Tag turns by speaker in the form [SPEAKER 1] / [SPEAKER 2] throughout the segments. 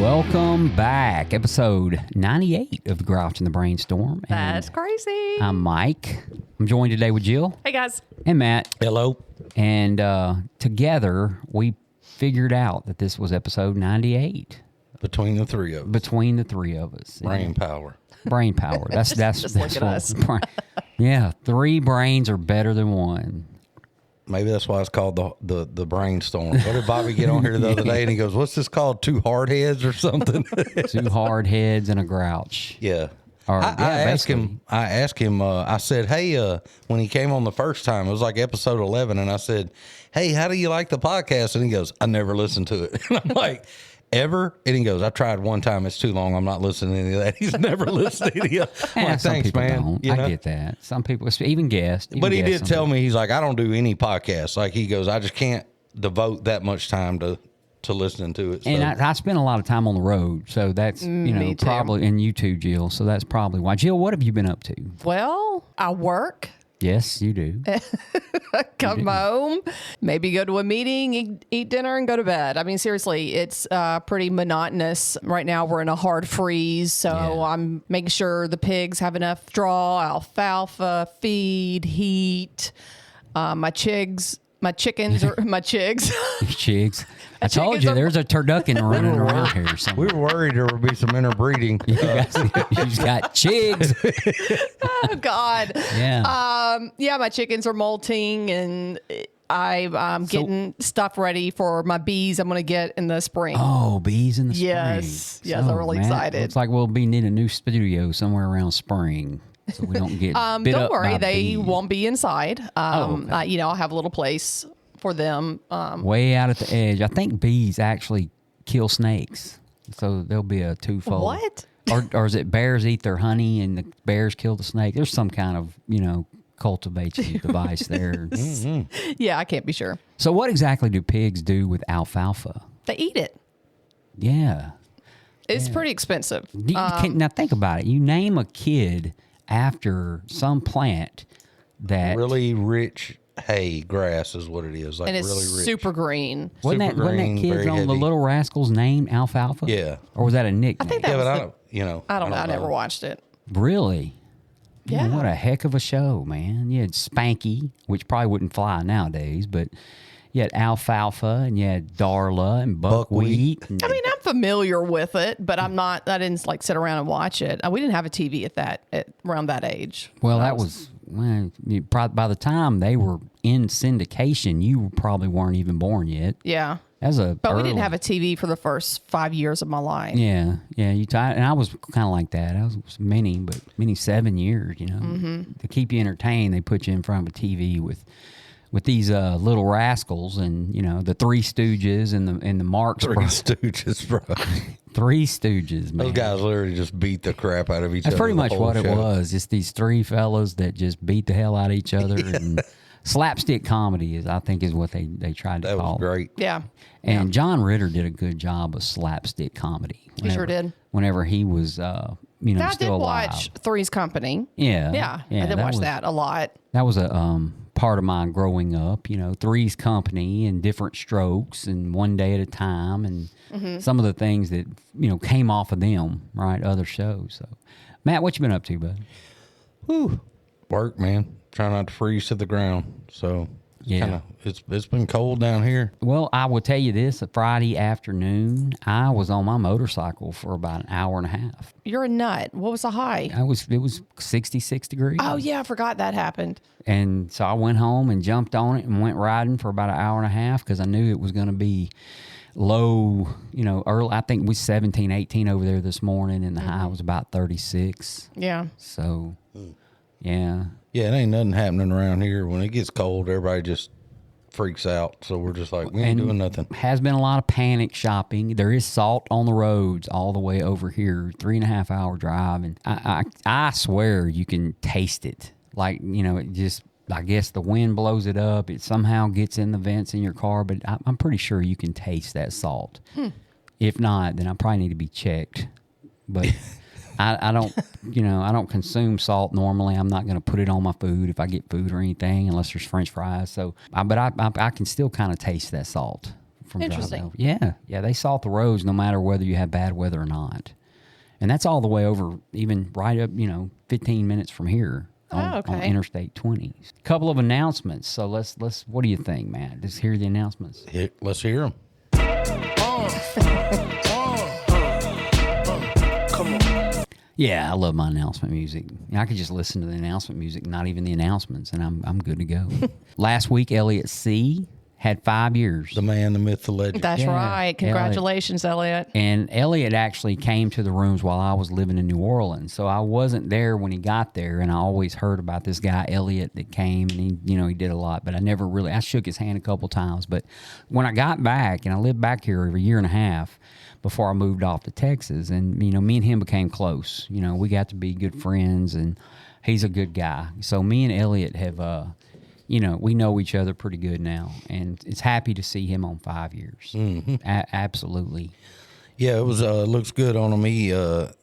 [SPEAKER 1] Welcome back. Episode 98 of the Grouch and the Brainstorm.
[SPEAKER 2] That's crazy.
[SPEAKER 1] I'm Mike. I'm joined today with Jill.
[SPEAKER 2] Hey, guys.
[SPEAKER 1] And Matt.
[SPEAKER 3] Hello.
[SPEAKER 1] And together we figured out that this was episode 98.
[SPEAKER 3] Between the three of us.
[SPEAKER 1] Between the three of us.
[SPEAKER 3] Brain power.
[SPEAKER 1] Brain power. That's
[SPEAKER 2] Just look at us.
[SPEAKER 1] Yeah, three brains are better than one.
[SPEAKER 3] Maybe that's why it's called the brainstorm. What did Bobby get on here the other day and he goes, "What's this called? Two hard heads or something?"
[SPEAKER 1] Two hard heads and a grouch.
[SPEAKER 3] Yeah.
[SPEAKER 1] Or,
[SPEAKER 3] I asked him. I said, "Hey," when he came on the first time, it was like episode 11, and I said, "Hey, how do you like the podcast?" And he goes, "I never listened to it." And I'm like, "Ever?" And he goes, "I tried one time. It's too long. I'm not listening to any of that." He's never listened to any of it. I'm like,
[SPEAKER 1] Some
[SPEAKER 3] thanks,
[SPEAKER 1] people
[SPEAKER 3] man.
[SPEAKER 1] don't.
[SPEAKER 3] You know?
[SPEAKER 1] I get that. Some people, even guests.
[SPEAKER 3] But he did tell me, he's like, "I don't do any podcasts." Like he goes, "I just can't devote that much time to listening to it." So.
[SPEAKER 1] And I spend a lot of time on the road, so that's
[SPEAKER 2] Me too.
[SPEAKER 1] probably, and you too, Jill. So that's probably why. Jill, what have you been up to?
[SPEAKER 2] Well, I work,
[SPEAKER 1] Yes, you do.
[SPEAKER 2] come home, maybe go to a meeting, eat dinner, and go to bed. I mean, seriously, it's pretty monotonous. Right now, we're in a hard freeze, so
[SPEAKER 1] Yeah.
[SPEAKER 2] I'm making sure the pigs have enough straw, alfalfa, feed, heat. My chickens are my chigs.
[SPEAKER 1] Chigs. I told
[SPEAKER 2] chickens
[SPEAKER 1] you
[SPEAKER 2] are-
[SPEAKER 1] there's a turducken running around here somewhere.
[SPEAKER 3] We were worried there would be some interbreeding.
[SPEAKER 1] You've got chigs.
[SPEAKER 2] Oh God.
[SPEAKER 1] Yeah.
[SPEAKER 2] Yeah, my chickens are molting, and I'm getting stuff ready for my bees I'm going to get in the spring.
[SPEAKER 1] Oh, bees in the spring.
[SPEAKER 2] Yes. Yes, I'm really excited.
[SPEAKER 1] Looks like we'll be needing a new studio somewhere around spring, so we don't get bit
[SPEAKER 2] Don't
[SPEAKER 1] up
[SPEAKER 2] worry,
[SPEAKER 1] by
[SPEAKER 2] they
[SPEAKER 1] bees.
[SPEAKER 2] won't be inside.
[SPEAKER 1] Okay.
[SPEAKER 2] I'll have a little place for them.
[SPEAKER 1] Way out at the edge. I think bees actually kill snakes, so there'll be a twofold.
[SPEAKER 2] What?
[SPEAKER 1] Or is it bears eat their honey and the bears kill the snake? There's some kind of cultivation device there.
[SPEAKER 2] Yeah, I can't be sure.
[SPEAKER 1] So what exactly do pigs do with alfalfa?
[SPEAKER 2] They eat it.
[SPEAKER 1] Yeah.
[SPEAKER 2] It's pretty expensive.
[SPEAKER 1] Now think about it. You name a kid after some plant that
[SPEAKER 3] Really rich hay grass is what it is. Like
[SPEAKER 2] And it's
[SPEAKER 3] really rich.
[SPEAKER 2] super green.
[SPEAKER 1] wasn't
[SPEAKER 3] super
[SPEAKER 1] that
[SPEAKER 3] green,
[SPEAKER 1] kids
[SPEAKER 3] very
[SPEAKER 1] on the
[SPEAKER 3] heavy.
[SPEAKER 1] Little Rascals named Alfalfa?
[SPEAKER 3] Yeah.
[SPEAKER 1] Or was that a nickname?
[SPEAKER 2] I think that
[SPEAKER 3] Yeah,
[SPEAKER 2] was
[SPEAKER 3] but I
[SPEAKER 2] the-
[SPEAKER 3] don't.
[SPEAKER 2] I don't know. I never
[SPEAKER 3] know.
[SPEAKER 2] watched it.
[SPEAKER 1] Really?
[SPEAKER 2] Yeah.
[SPEAKER 1] What a heck of a show, man. You had Spanky, which probably wouldn't fly nowadays, but you had Alfalfa and you had Darla and Buckwheat.
[SPEAKER 3] Buckwheat.
[SPEAKER 2] I mean, I'm familiar with it, but I didn't sit around and watch it. We didn't have a TV around that age.
[SPEAKER 1] Well, that was by the time they were in syndication, you probably weren't even born yet.
[SPEAKER 2] Yeah.
[SPEAKER 1] But
[SPEAKER 2] We didn't have a TV for the first 5 years of my life.
[SPEAKER 1] Yeah. And I was kind of like that. I was many 7 years. To keep you entertained, they put you in front of a TV with these Little Rascals and the Three Stooges and the Marx
[SPEAKER 3] Three
[SPEAKER 1] Brothers.
[SPEAKER 3] Stooges, bro.
[SPEAKER 1] Three Stooges, man.
[SPEAKER 3] Those guys literally just beat the crap out of each other.
[SPEAKER 1] That's pretty
[SPEAKER 3] the
[SPEAKER 1] much
[SPEAKER 3] whole
[SPEAKER 1] what it
[SPEAKER 3] show.
[SPEAKER 1] was. Just these three fellas that just beat the hell out of each other. And slapstick comedy I think is what they tried to
[SPEAKER 3] That
[SPEAKER 1] call
[SPEAKER 3] was great.
[SPEAKER 2] Yeah.
[SPEAKER 1] And John Ritter did a good job of slapstick comedy.
[SPEAKER 2] He sure did.
[SPEAKER 1] Whenever he was,
[SPEAKER 2] I
[SPEAKER 1] still
[SPEAKER 2] did
[SPEAKER 1] alive.
[SPEAKER 2] watch Three's Company.
[SPEAKER 1] Yeah.
[SPEAKER 2] Yeah. I did watch that a lot.
[SPEAKER 1] That was a part of my growing up. Three's Company and Different Strokes and One Day at a Time and some of the things that came off of them, right? Other shows. So, Matt, what you been up to, bud?
[SPEAKER 3] Whew. Work, man. Try not to freeze to the ground. So
[SPEAKER 1] Yeah.
[SPEAKER 3] it's been cold down here.
[SPEAKER 1] Well, I will tell you this: a Friday afternoon, I was on my motorcycle for about an hour and a half.
[SPEAKER 2] You're a nut. What was the high?
[SPEAKER 1] It was 66 degrees.
[SPEAKER 2] Oh, yeah. I forgot that happened.
[SPEAKER 1] And so I went home and jumped on it and went riding for about an hour and a half because I knew it was going to be low, early. I think it was 17, 18 over there this morning, and the high was about 36.
[SPEAKER 2] Yeah.
[SPEAKER 1] So, yeah.
[SPEAKER 3] Yeah, it ain't nothing happening around here. When it gets cold, everybody just freaks out. So we're just like, we ain't doing nothing.
[SPEAKER 1] Has been a lot of panic shopping. There is salt on the roads all the way over here, 3.5 hour drive. And I swear you can taste it. Like, it just, I guess the wind blows it up. It somehow gets in the vents in your car, but I'm pretty sure you can taste that salt. If not, then I probably need to be checked. But I don't, I don't consume salt normally. I'm not going to put it on my food if I get food or anything, unless there's French fries. So, but I can still kind of taste that salt from
[SPEAKER 2] Interesting.
[SPEAKER 1] driving over. Yeah, yeah, they salt the roads no matter whether you have bad weather or not, and that's all the way over, even right up 15 minutes from here on
[SPEAKER 2] okay.
[SPEAKER 1] Interstate 20. Couple of announcements. So let's. What do you think, Matt? Let's hear the announcements.
[SPEAKER 3] Let's hear them.
[SPEAKER 4] Come on.
[SPEAKER 1] Yeah, I love my announcement music. I could just listen to the announcement music, not even the announcements, and I'm good to go. Last week, Elliot C. had 5 years.
[SPEAKER 3] The man, the myth, the legend.
[SPEAKER 2] That's
[SPEAKER 1] Yeah,
[SPEAKER 2] right. Congratulations, Elliot.
[SPEAKER 1] And Elliot actually came to the rooms while I was living in New Orleans. So I wasn't there when he got there, and I always heard about this guy, Elliot, that came, and he did a lot, but I shook his hand a couple times. But when I got back, and I lived back here over a year and a half before I moved off to Texas, and, me and him became close. We got to be good friends, and he's a good guy. So me and Elliot have, we know each other pretty good now, and it's happy to see him on 5 years. Mm-hmm. Absolutely.
[SPEAKER 3] Yeah, it was looks good on him. He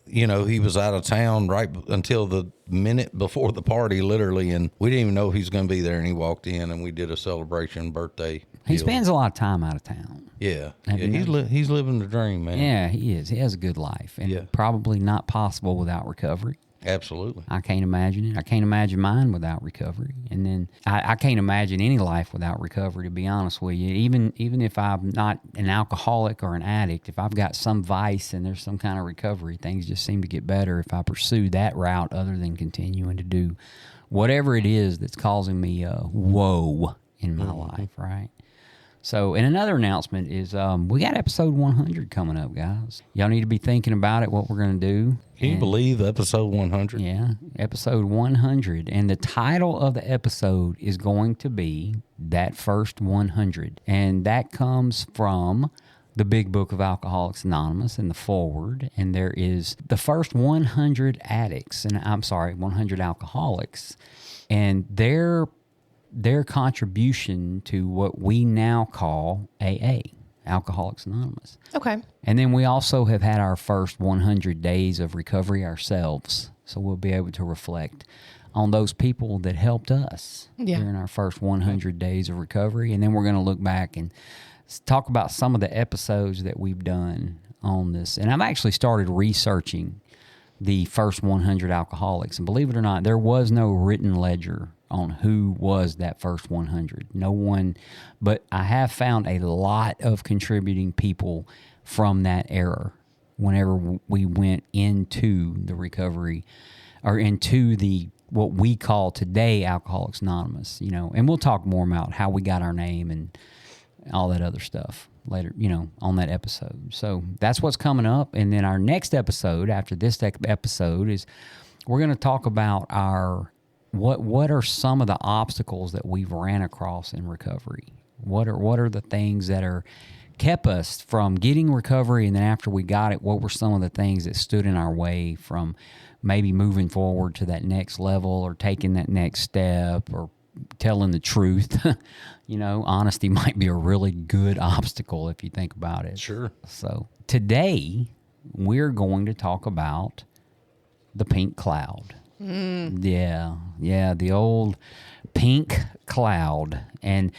[SPEAKER 3] he was out of town right until the minute before the party, literally, and we didn't even know he was going to be there. And he walked in, and we did a celebration birthday.
[SPEAKER 1] He
[SPEAKER 3] deal.
[SPEAKER 1] spends a lot of time out of town.
[SPEAKER 3] Yeah,
[SPEAKER 1] Have you
[SPEAKER 3] he's living the dream, man.
[SPEAKER 1] Yeah, he is. He has a good life, and
[SPEAKER 3] Yeah.
[SPEAKER 1] probably not possible without recovery.
[SPEAKER 3] Absolutely.
[SPEAKER 1] I can't imagine it. I can't imagine mine without recovery. And then I can't imagine any life without recovery, to be honest with you. Even if I'm not an alcoholic or an addict, if I've got some vice and there's some kind of recovery, things just seem to get better if I pursue that route other than continuing to do whatever it is that's causing me woe in my life, right? So, and another announcement is we got episode 100 coming up, guys. Y'all need to be thinking about it, what we're going to do.
[SPEAKER 3] Can you believe episode 100?
[SPEAKER 1] Yeah, episode 100. And the title of the episode is going to be That First 100. And that comes from the Big Book of Alcoholics Anonymous in the foreword. And there is the first 100 addicts, 100 alcoholics. And their contribution to what we now call AA, Alcoholics Anonymous.
[SPEAKER 2] Okay.
[SPEAKER 1] And then we also have had our first 100 days of recovery ourselves. So we'll be able to reflect on those people that helped us during our first 100 days of recovery. And then we're going to look back and talk about some of the episodes that we've done on this. And I've actually started researching the first 100 alcoholics. And believe it or not, there was no written ledger on who was that first 100. No one, but I have found a lot of contributing people from that era whenever we went into the recovery or into the what we call today Alcoholics Anonymous, and we'll talk more about how we got our name and all that other stuff later, on that episode. So that's what's coming up. And then our next episode after this episode is we're going to talk about what are some of the obstacles that we've ran across in recovery? What are the things that are kept us from getting recovery, and then after we got it, what were some of the things that stood in our way from maybe moving forward to that next level or taking that next step or telling the truth? Honesty might be a really good obstacle if you think about it.
[SPEAKER 3] Sure.
[SPEAKER 1] So today we're going to talk about the pink cloud. Yeah, the old pink cloud. And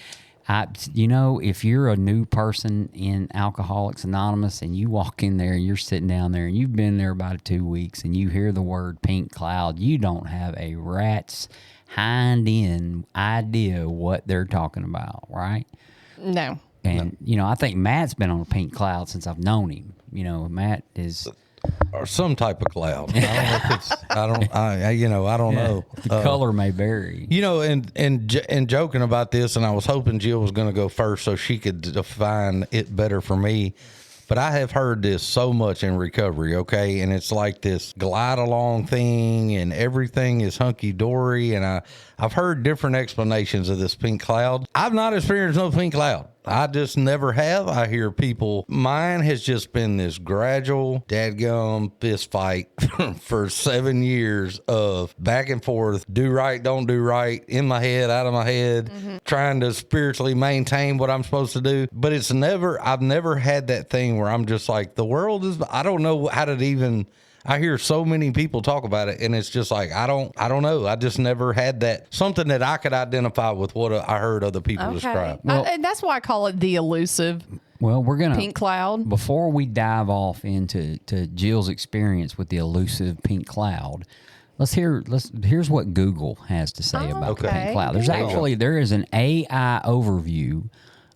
[SPEAKER 1] if you're a new person in Alcoholics Anonymous and you walk in there and you're sitting down there and you've been there about 2 weeks and you hear the word pink cloud, you don't have a rat's hind end idea what they're talking about, right?
[SPEAKER 2] No.
[SPEAKER 1] And, I think Matt's been on a pink cloud since I've known him. Matt is...
[SPEAKER 3] Or some type of cloud. I don't know if it's, I don't know.
[SPEAKER 1] The color may vary.
[SPEAKER 3] And joking about this, and I was hoping Jill was going to go first so she could define it better for me. But I have heard this so much in recovery, okay? And it's like this glide along thing and everything is hunky dory. And I've heard different explanations of this pink cloud. I've not experienced no pink cloud. I just never have. I hear people. Mine has just been this gradual dadgum fist fight for 7 years of back and forth, do right, don't do right, in my head, out of my head, trying to spiritually maintain what I'm supposed to do. But I've never had that thing where I'm just like, the world is, I don't know how to even. I hear so many people talk about it, and it's just like, I don't know. I just never had that, something that I could identify with what I heard other people describe.
[SPEAKER 2] And that's why I call it the elusive.
[SPEAKER 1] Well, we're gonna
[SPEAKER 2] pink cloud.
[SPEAKER 1] before we dive off into Jill's experience with the elusive pink cloud. Here's what Google has to say about the
[SPEAKER 2] okay.
[SPEAKER 1] pink cloud. There is an AI overview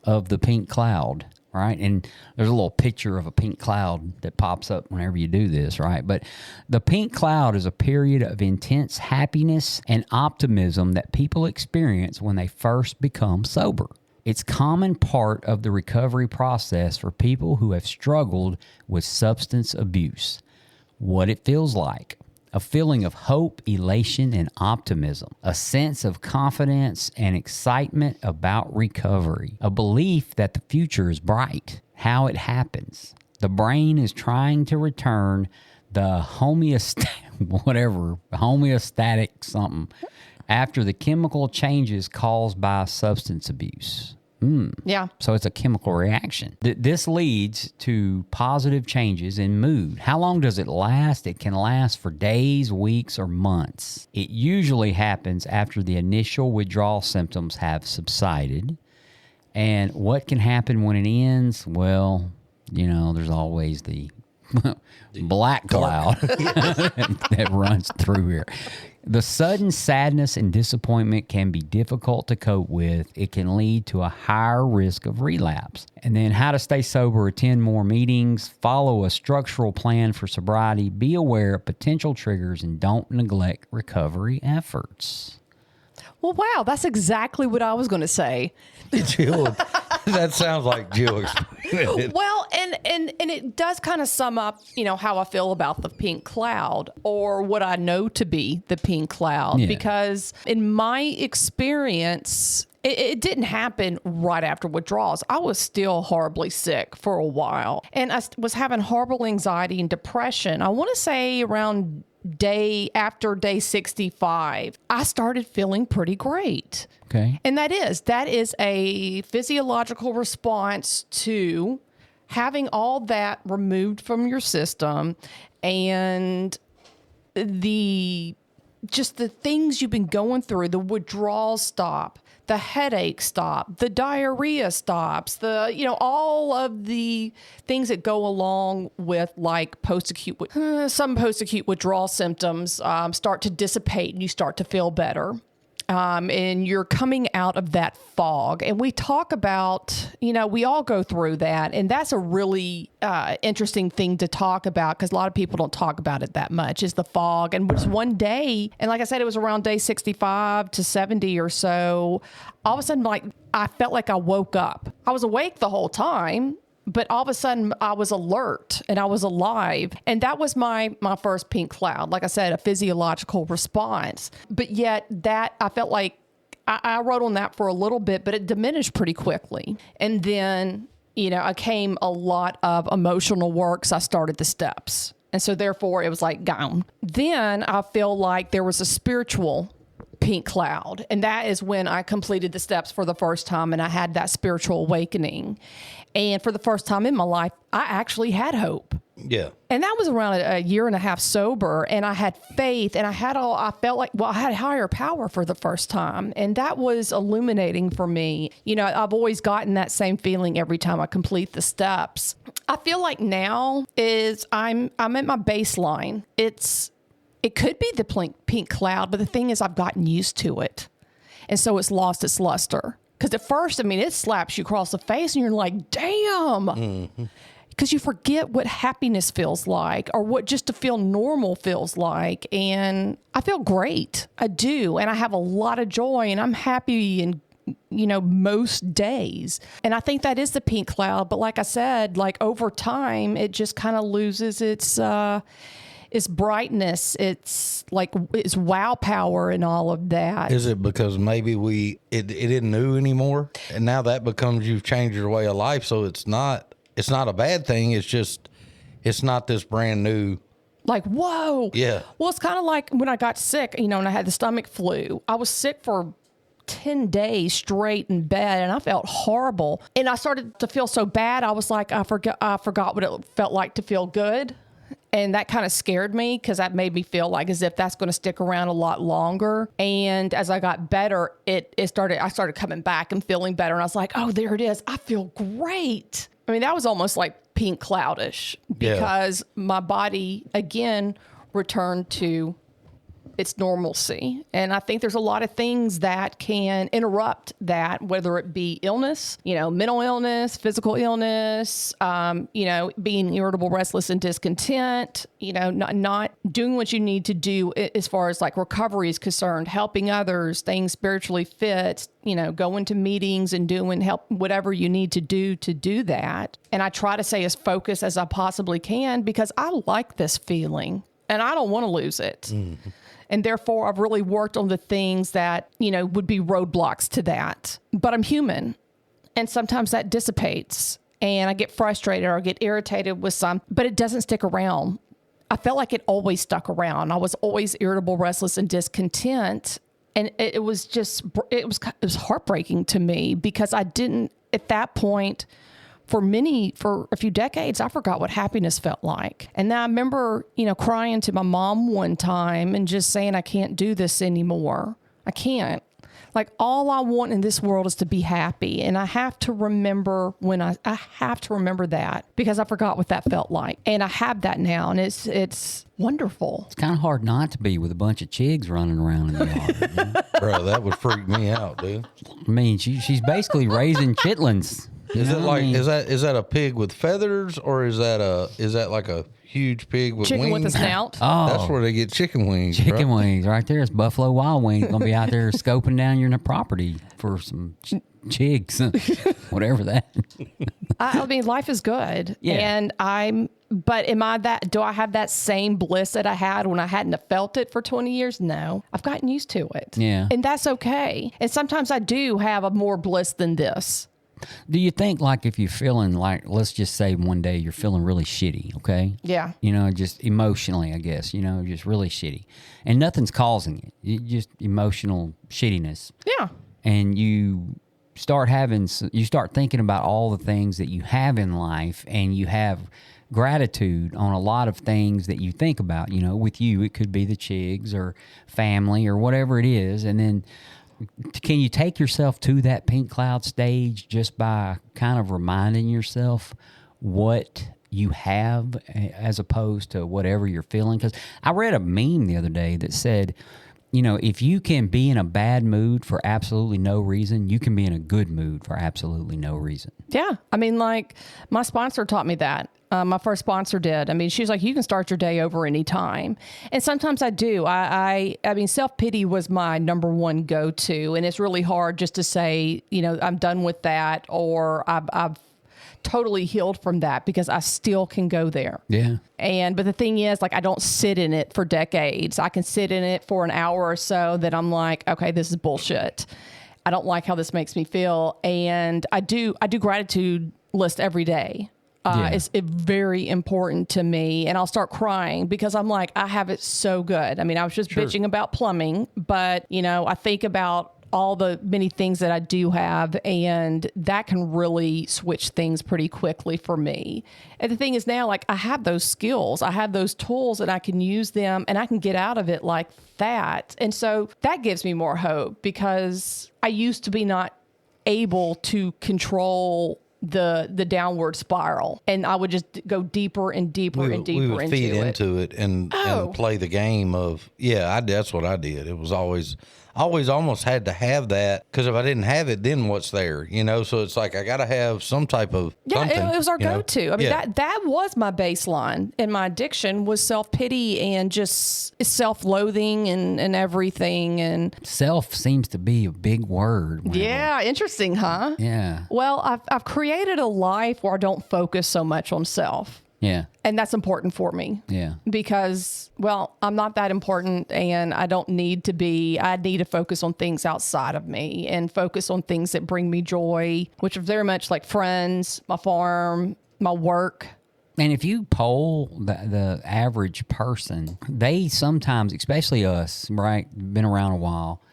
[SPEAKER 1] of the pink cloud, right? And there's a little picture of a pink cloud that pops up whenever you do this, right? But the pink cloud is a period of intense happiness and optimism that people experience when they first become sober. It's a common part of the recovery process for people who have struggled with substance abuse. What it feels like: a feeling of hope, elation, and optimism, a sense of confidence and excitement about recovery, a belief that the future is bright. How it happens: the brain is trying to return the homeostatic something after the chemical changes caused by substance abuse.
[SPEAKER 2] Yeah.
[SPEAKER 1] So it's a chemical reaction. This leads to positive changes in mood. How long does it last? It can last for days, weeks, or months. It usually happens after the initial withdrawal symptoms have subsided. And what can happen when it ends? Well, there's always the black cloud that runs through here. The sudden sadness and disappointment can be difficult to cope with. It can lead to a higher risk of relapse. And then how to stay sober: attend more meetings, follow a structural plan for sobriety, be aware of potential triggers, and don't neglect recovery efforts.
[SPEAKER 2] Well, wow, that's exactly what I was going to say.
[SPEAKER 3] Jill, that sounds like Jill explained it.
[SPEAKER 2] Well, and it does kind of sum up, how I feel about the pink cloud, or what I know to be the pink cloud.
[SPEAKER 1] Yeah.
[SPEAKER 2] Because in my experience, it didn't happen right after withdrawals. I was still horribly sick for a while, and I was having horrible anxiety and depression. I want to say around after day 65, I started feeling pretty great.
[SPEAKER 1] Okay.
[SPEAKER 2] And that is a physiological response to having all that removed from your system, and the things you've been going through. The withdrawals stop, the headache stop, the diarrhea stops, all of the things that go along with like some post-acute withdrawal symptoms start to dissipate, and you start to feel better. And you're coming out of that fog. And we talk about, we all go through that. And that's a really interesting thing to talk about, because a lot of people don't talk about it that much, is the fog. And just one day, and like I said, it was around day 65 to 70 or so, all of a sudden, I felt like I woke up. I was awake the whole time, but all of a sudden I was alert and I was alive. And that was my first pink cloud. Like I said, a physiological response. But yet that I felt like I wrote on that for a little bit, but it diminished pretty quickly. And then, I came a lot of emotional work. So I started the steps. And so therefore it was like gone. Then I feel like there was a spiritual pink cloud. And that is when I completed the steps for the first time, and I had that spiritual awakening. And for the first time in my life, I actually had hope.
[SPEAKER 3] Yeah.
[SPEAKER 2] And that was around a year and a half sober, and I had faith, and I felt like, I had higher power for the first time. And that was illuminating for me. I've always gotten that same feeling every time I complete the steps. I feel like now I'm at my baseline. It could be the pink cloud, but the thing is, I've gotten used to it. And so it's lost its luster. Because at first, it slaps you across the face and you're like, damn. Because you forget what happiness feels like, or what just to feel normal feels like. And I feel great. I do. And I have a lot of joy, and I'm happy in, most days. And I think that is the pink cloud. But like I said, over time, it just kind of loses its brightness, its wow power and all of that.
[SPEAKER 3] Is it because maybe it isn't new anymore, and now that becomes, you've changed your way of life, so it's not a bad thing. It's just, it's not this brand new.
[SPEAKER 2] Whoa.
[SPEAKER 3] Yeah.
[SPEAKER 2] Well, it's kind of like when I got sick, and I had the stomach flu. I was sick for 10 days straight in bed, and I felt horrible. And I started to feel so bad. I was like, I forgot what it felt like to feel good. And that kind of scared me, because that made me feel like as if that's going to stick around a lot longer. And as I got better, I started coming back and feeling better. And I was like, oh, there it is. I feel great. I mean, that was almost like pink cloudish because my body, again, returned to its normalcy. And I think there's a lot of things that can interrupt that, whether it be illness, mental illness, physical illness, being irritable, restless, and discontent, not doing what you need to do as far as like recovery is concerned, helping others, staying spiritually fit, going to meetings and doing whatever you need to do that. And I try to stay as focused as I possibly can because I like this feeling and I don't want to lose it. Mm-hmm. And therefore, I've really worked on the things that, would be roadblocks to that. But I'm human. And sometimes that dissipates. And I get frustrated or I get irritated with but it doesn't stick around. I felt like it always stuck around. I was always irritable, restless, and discontent. And it was heartbreaking to me because I didn't, at that point, for a few decades, I forgot what happiness felt like. And then I remember, crying to my mom one time and just saying, I can't do this anymore. I can't. Like, all I want in this world is to be happy. And I have to remember I have to remember that because I forgot what that felt like. And I have that now. And it's wonderful.
[SPEAKER 1] It's kind of hard not to be with a bunch of chigs running around in the yard.
[SPEAKER 3] Bro, that would freak me out, dude.
[SPEAKER 1] I mean, she's basically raising chitlins.
[SPEAKER 3] Is it like is that a pig with feathers or is that like a huge pig with
[SPEAKER 2] chicken
[SPEAKER 3] wings?
[SPEAKER 2] with a snout?
[SPEAKER 1] Oh,
[SPEAKER 3] that's where they get chicken wings.
[SPEAKER 1] Chicken
[SPEAKER 3] bro.
[SPEAKER 1] wings right there. It's Buffalo Wild Wings gonna be out there scoping down your property for some chigs, whatever that.
[SPEAKER 2] I mean, life is good.
[SPEAKER 1] Yeah.
[SPEAKER 2] And but do I have that same bliss that I had when I hadn't felt it for 20 years? No, I've gotten used to it.
[SPEAKER 1] Yeah.
[SPEAKER 2] And that's okay. And sometimes I do have a more bliss than this.
[SPEAKER 1] Do you think, like, if you're feeling like, let's just say one day you're feeling really shitty, okay?
[SPEAKER 2] Yeah.
[SPEAKER 1] Just emotionally, I guess, just really shitty. And nothing's causing it. Just emotional shittiness.
[SPEAKER 2] Yeah.
[SPEAKER 1] And you start thinking about all the things that you have in life, and you have gratitude on a lot of things that you think about. With you, it could be the chigs or family or whatever it is. And then can you take yourself to that pink cloud stage just by kind of reminding yourself what you have as opposed to whatever you're feeling? Because I read a meme the other day that said, if you can be in a bad mood for absolutely no reason, you can be in a good mood for absolutely no reason.
[SPEAKER 2] Yeah. I mean, like, my sponsor taught me that. My first sponsor did. I mean, she was like, you can start your day over any time. And sometimes I do. I mean, self-pity was my number one go-to. And it's really hard just to say, I'm done with that, or I've totally healed from that, because I still can go there.
[SPEAKER 1] Yeah.
[SPEAKER 2] But the thing is, like, I don't sit in it for decades. I can sit in it for an hour or so that I'm like, okay, this is bullshit. I don't like how this makes me feel. And I do gratitude list every day. It's very important to me. And I'll start crying because I'm like, I have it so good. I mean, I was just bitching about plumbing, but, I think about all the many things that I do have, and that can really switch things pretty quickly for me. And the thing is now, like, I have those skills, I have those tools, and I can use them, and I can get out of it like that. And so that gives me more hope, because I used to be not able to control the downward spiral, and I would just go deeper and deeper and deeper
[SPEAKER 3] we would feed into it and play the game of that's what I did. It was always almost had to have that, because if I didn't have it, then what's there, so it's like I got to have some type of something,
[SPEAKER 2] it was our go-to. I mean, that was my baseline, and my addiction was self-pity and just self-loathing and everything. And
[SPEAKER 1] self seems to be a big word.
[SPEAKER 2] Yeah, interesting, huh?
[SPEAKER 1] Yeah.
[SPEAKER 2] Well, I've created a life where I don't focus so much on self.
[SPEAKER 1] Yeah.
[SPEAKER 2] And that's important for me.
[SPEAKER 1] Yeah.
[SPEAKER 2] Because, I'm not that important, and I don't need to be. I need to focus on things outside of me and focus on things that bring me joy, which are very much like friends, my farm, my work.
[SPEAKER 1] And if you poll the average person, they sometimes, especially us, right, been around a while,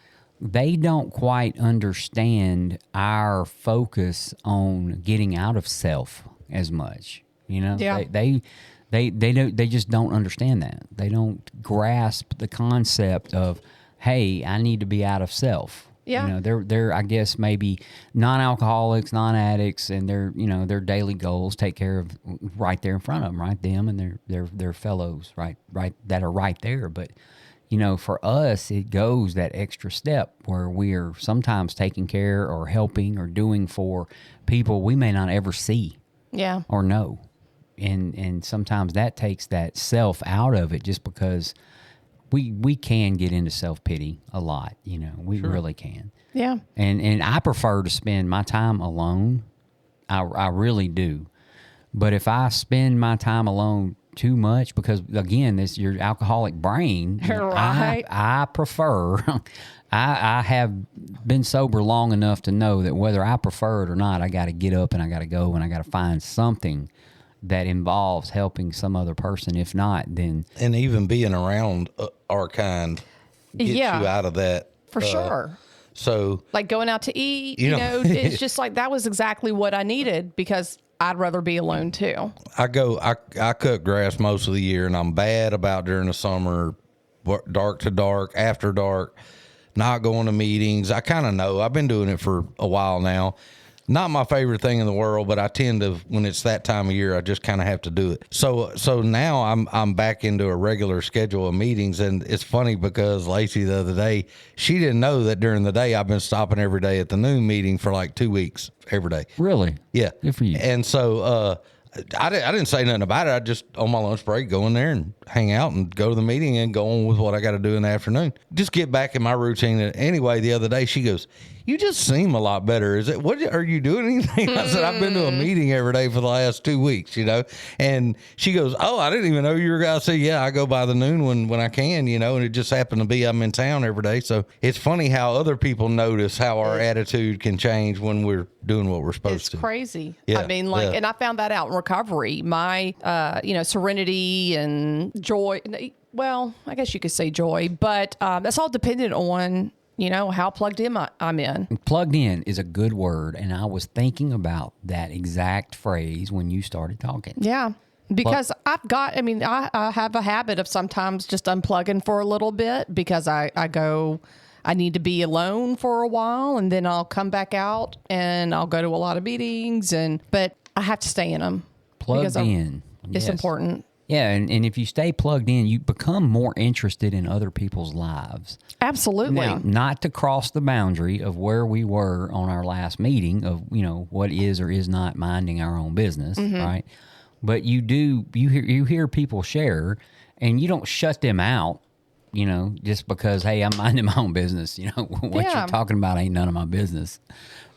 [SPEAKER 1] they don't quite understand our focus on getting out of self as much.
[SPEAKER 2] Yeah.
[SPEAKER 1] They just don't understand that. They don't grasp the concept of, hey, I need to be out of self.
[SPEAKER 2] Yeah.
[SPEAKER 1] You know, they're I guess maybe non-alcoholics, non-addicts, and their daily goals take care of right there in front of them, right? Them and their fellows, right that are right there. But for us, it goes that extra step where we are sometimes taking care or helping or doing for people we may not ever see
[SPEAKER 2] Yeah.
[SPEAKER 1] or know. And sometimes that takes that self out of it, just because we can get into self-pity a lot. We really can.
[SPEAKER 2] Yeah.
[SPEAKER 1] And I prefer to spend my time alone. I really do. But if I spend my time alone too much, because again, this your alcoholic brain,
[SPEAKER 2] Right.
[SPEAKER 1] I prefer. I have been sober long enough to know that whether I prefer it or not, I got to get up and I got to go and I got to find something that involves helping some other person. If not, then
[SPEAKER 3] And even being around our kind gets
[SPEAKER 2] Yeah.
[SPEAKER 3] you out of that.
[SPEAKER 2] For sure.
[SPEAKER 3] So
[SPEAKER 2] Like going out to eat,
[SPEAKER 3] You
[SPEAKER 2] you
[SPEAKER 3] know-
[SPEAKER 2] know, it's just like that was exactly what I needed because I'd rather be alone too.
[SPEAKER 3] I cut grass most of the year, and I'm bad about during the summer, dark to dark, after dark, not going to meetings. I kind of know. I've been doing it for a while now. Not my favorite thing in the world, but I tend to, when it's that time of year, I just kind of have to do it. So now I'm back into a regular schedule of meetings, and it's funny because Lacey the other day, she didn't know that during the day I've been stopping every day at the noon meeting for like 2 weeks every day.
[SPEAKER 1] really,
[SPEAKER 3] Yeah.
[SPEAKER 1] good for you.
[SPEAKER 3] And so I didn't say nothing about it. I just, on my lunch break, go in there and hang out and go to the meeting and go on with what I got to do in the afternoon. Just get back in my routine. Anyway, the other day she goes, "You just seem a lot better. What are you doing anything?" I said, "I've been to a meeting every day for the last 2 weeks, And she goes, "Oh, I didn't even know you were going." I said, "Yeah, I go by the noon when I can, and it just happened to be I'm in town every day." So it's funny how other people notice how our attitude can change when we're doing what we're supposed
[SPEAKER 2] It's
[SPEAKER 3] to.
[SPEAKER 2] crazy.
[SPEAKER 3] Yeah,
[SPEAKER 2] I mean,
[SPEAKER 3] yeah.
[SPEAKER 2] and I found that out in recovery. My, serenity and joy. Well, I guess you could say joy, but that's all dependent on, how plugged in I'm in.
[SPEAKER 1] Plugged in is a good word, and I was thinking about that exact phrase when you started talking.
[SPEAKER 2] Yeah. Because I have a habit of sometimes just unplugging for a little bit because I need to be alone for a while and then I'll come back out and I'll go to a lot of meetings but I have to stay in them.
[SPEAKER 1] Plugged in.
[SPEAKER 2] It's
[SPEAKER 1] Yes.
[SPEAKER 2] important.
[SPEAKER 1] Yeah, and if you stay plugged in, you become more interested in other people's lives.
[SPEAKER 2] Absolutely.
[SPEAKER 1] Now, not to cross the boundary of where we were on our last meeting of, what is or is not minding our own business, right? But you hear people share and you don't shut them out, just because, hey, I'm minding my own business. What
[SPEAKER 2] Yeah.
[SPEAKER 1] you're talking about ain't none of my business.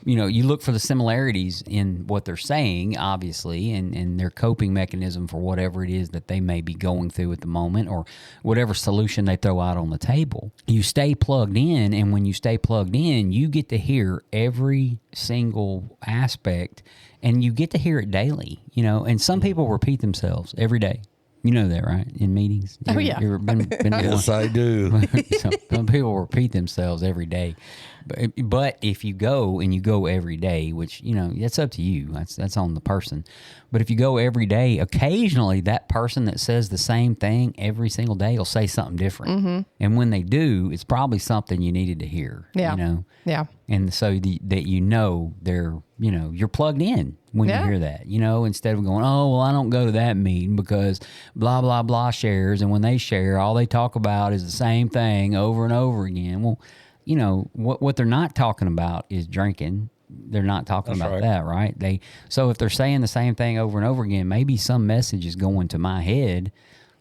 [SPEAKER 1] You look for the similarities in what they're saying, obviously, and their coping mechanism for whatever it is that they may be going through at the moment or whatever solution they throw out on the table. You stay plugged in, and when you stay plugged in, you get to hear every single aspect, and you get to hear it daily, and some people repeat themselves every day. You know that, right? In meetings.
[SPEAKER 2] Oh, yeah.
[SPEAKER 1] You ever been to one?
[SPEAKER 3] Yes, I do.
[SPEAKER 1] Some people repeat themselves every day, but if you go every day, which that's up to you. That's on the person. But if you go every day, occasionally that person that says the same thing every single day will say something different. And when they do, it's probably something you needed to hear.
[SPEAKER 2] Yeah. Yeah.
[SPEAKER 1] And so that they're you're plugged in when
[SPEAKER 2] Yeah.
[SPEAKER 1] you hear that, instead of going, oh, well, I don't go to that meeting because blah, blah, blah shares. And when they share, all they talk about is the same thing over and over again. Well, what they're not talking about is drinking. They're not talking
[SPEAKER 3] That's
[SPEAKER 1] about
[SPEAKER 3] right.
[SPEAKER 1] that, right? So if they're saying the same thing over and over again, maybe some message is going to my head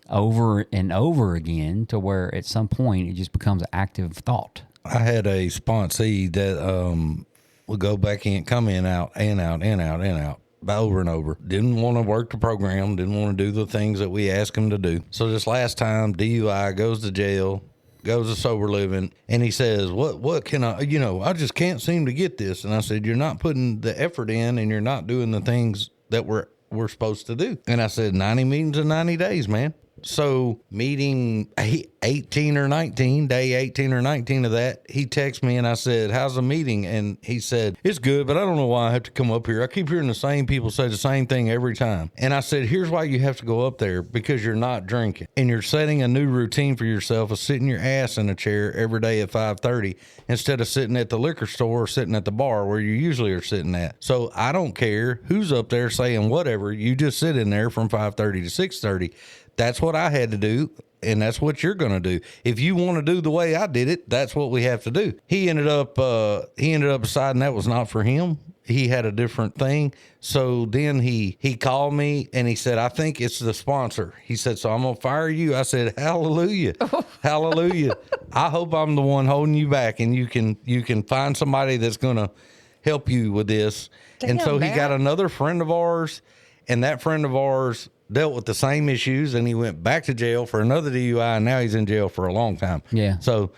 [SPEAKER 1] over and over again to where at some point it just becomes an active thought.
[SPEAKER 3] I had a sponsee that would go back in, come in, out, in, out, in, out, in, out, over and over. Didn't want to work the program, didn't want to do the things that we asked him to do. So this last time, DUI, goes to jail, goes to sober living, and he says, what can I I just can't seem to get this. And I said, you're not putting the effort in and you're not doing the things that we're supposed to do. And I said, 90 meetings in 90 days, man. So meeting, 18 or 19, day 18 or 19 of that, he texted me and I said, how's the meeting? And he said, it's good, but I don't know why I have to come up here. I keep hearing the same people say the same thing every time. And I said, here's why you have to go up there, because you're not drinking and you're setting a new routine for yourself of sitting your ass in a chair every day at 5:30 instead of sitting at the liquor store or sitting at the bar where you usually are sitting at. So I don't care who's up there saying whatever. You just sit in there from 5:30 to 6:30. That's what I had to do. And that's what you're going to do. If you want to do the way I did it, that's what we have to do. He ended up deciding that was not for him. He had a different thing. So then he called me and he said, I think it's the sponsor. He said, so I'm going to fire you. I said, hallelujah. Hallelujah. I hope I'm the one holding you back and you can find somebody that's going to help you with this. And so he got another friend of ours, and that friend of ours dealt with the same issues, and he went back to jail for another DUI, and now he's in jail for a long time.
[SPEAKER 1] Yeah. So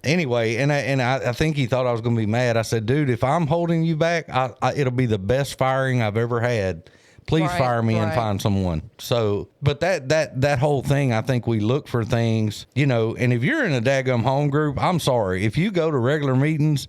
[SPEAKER 3] anyway, and I think he thought I was going to be mad. I said, dude, if I'm holding you back, it'll be the best firing I've ever had. Please fire me and find someone. So, but that whole thing, I think we look for things, and if you're in a daggum home group, I'm sorry. If you go to regular meetings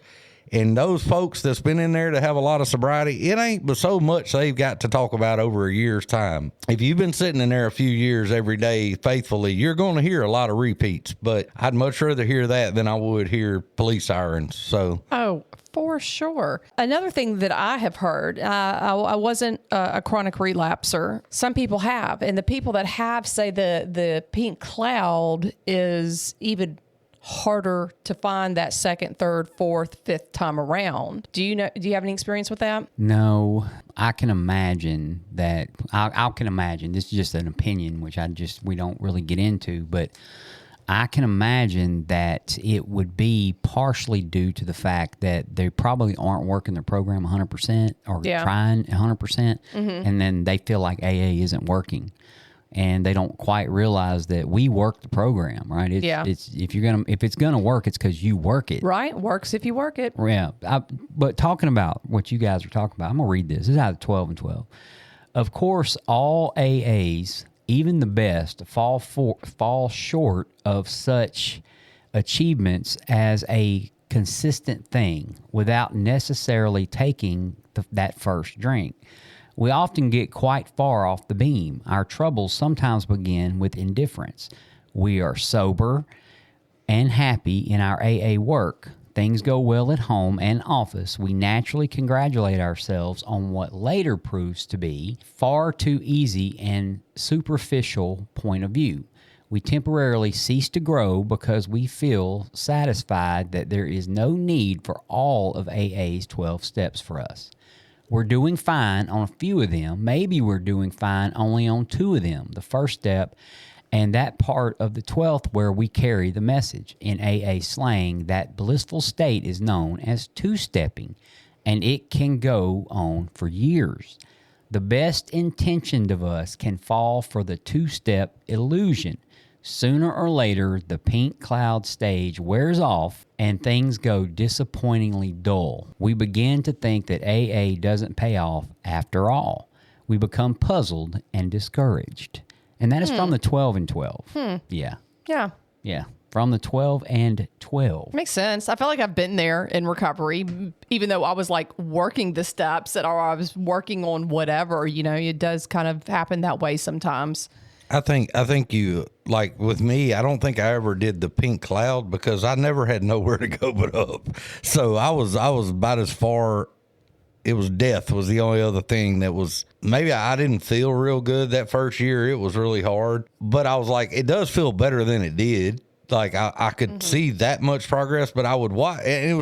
[SPEAKER 3] and those folks that's been in there to have a lot of sobriety, it ain't but so much they've got to talk about over a year's time. If you've been sitting in there a few years every day faithfully, you're going to hear a lot of repeats. But I'd much rather hear that than I would hear police sirens. So.
[SPEAKER 2] Oh, for sure. Another thing that I have heard, I wasn't a chronic relapser. Some people have. And the people that have say the pink cloud is even harder to find that second, third, fourth, fifth time around. Do you have any experience with that?
[SPEAKER 1] No, I can imagine that. I can imagine, this is just an opinion, which we don't really get into, but I can imagine that it would be partially due to the fact that they probably aren't working their program 100% or trying 100%, and then they feel like AA isn't working. And they don't quite realize that we work the program, right? It's if it's gonna work, it's because you work it.
[SPEAKER 2] Right, works if you work it.
[SPEAKER 1] Yeah. But talking about what you guys are talking about, I'm gonna read this. This is out of 12 and 12. Of course, all AAs, even the best, fall short of such achievements as a consistent thing without necessarily taking that first drink. We often get quite far off the beam. Our troubles sometimes begin with indifference. We are sober and happy in our AA work. Things go well at home and office. We naturally congratulate ourselves on what later proves to be far too easy and superficial point of view. We temporarily cease to grow because we feel satisfied that there is no need for all of AA's 12 steps for us. We're doing fine on a few of them. Maybe we're doing fine only on 2 of them, the first step and that part of the 12th where we carry the message. In AA slang, that blissful state is known as two-stepping, and it can go on for years. The best intentioned of us can fall for the two-step illusion. Sooner or later, the pink cloud stage wears off and things go disappointingly dull. We begin to think that AA doesn't pay off after all. We become puzzled and discouraged. And that is from the 12 and 12. Yeah.
[SPEAKER 2] Yeah.
[SPEAKER 1] Yeah. From the 12 and 12.
[SPEAKER 2] Makes sense. I feel like I've been there in recovery, even though I was like working the steps or I was working on whatever, it does kind of happen that way sometimes.
[SPEAKER 3] I think you, like with me, I don't think I ever did the pink cloud because I never had nowhere to go but up. So I was about as far. It was death was the only other thing that was, maybe I didn't feel real good that first year. It was really hard, but I was like, it does feel better than it did. Like I could see that much progress, but I would watch, and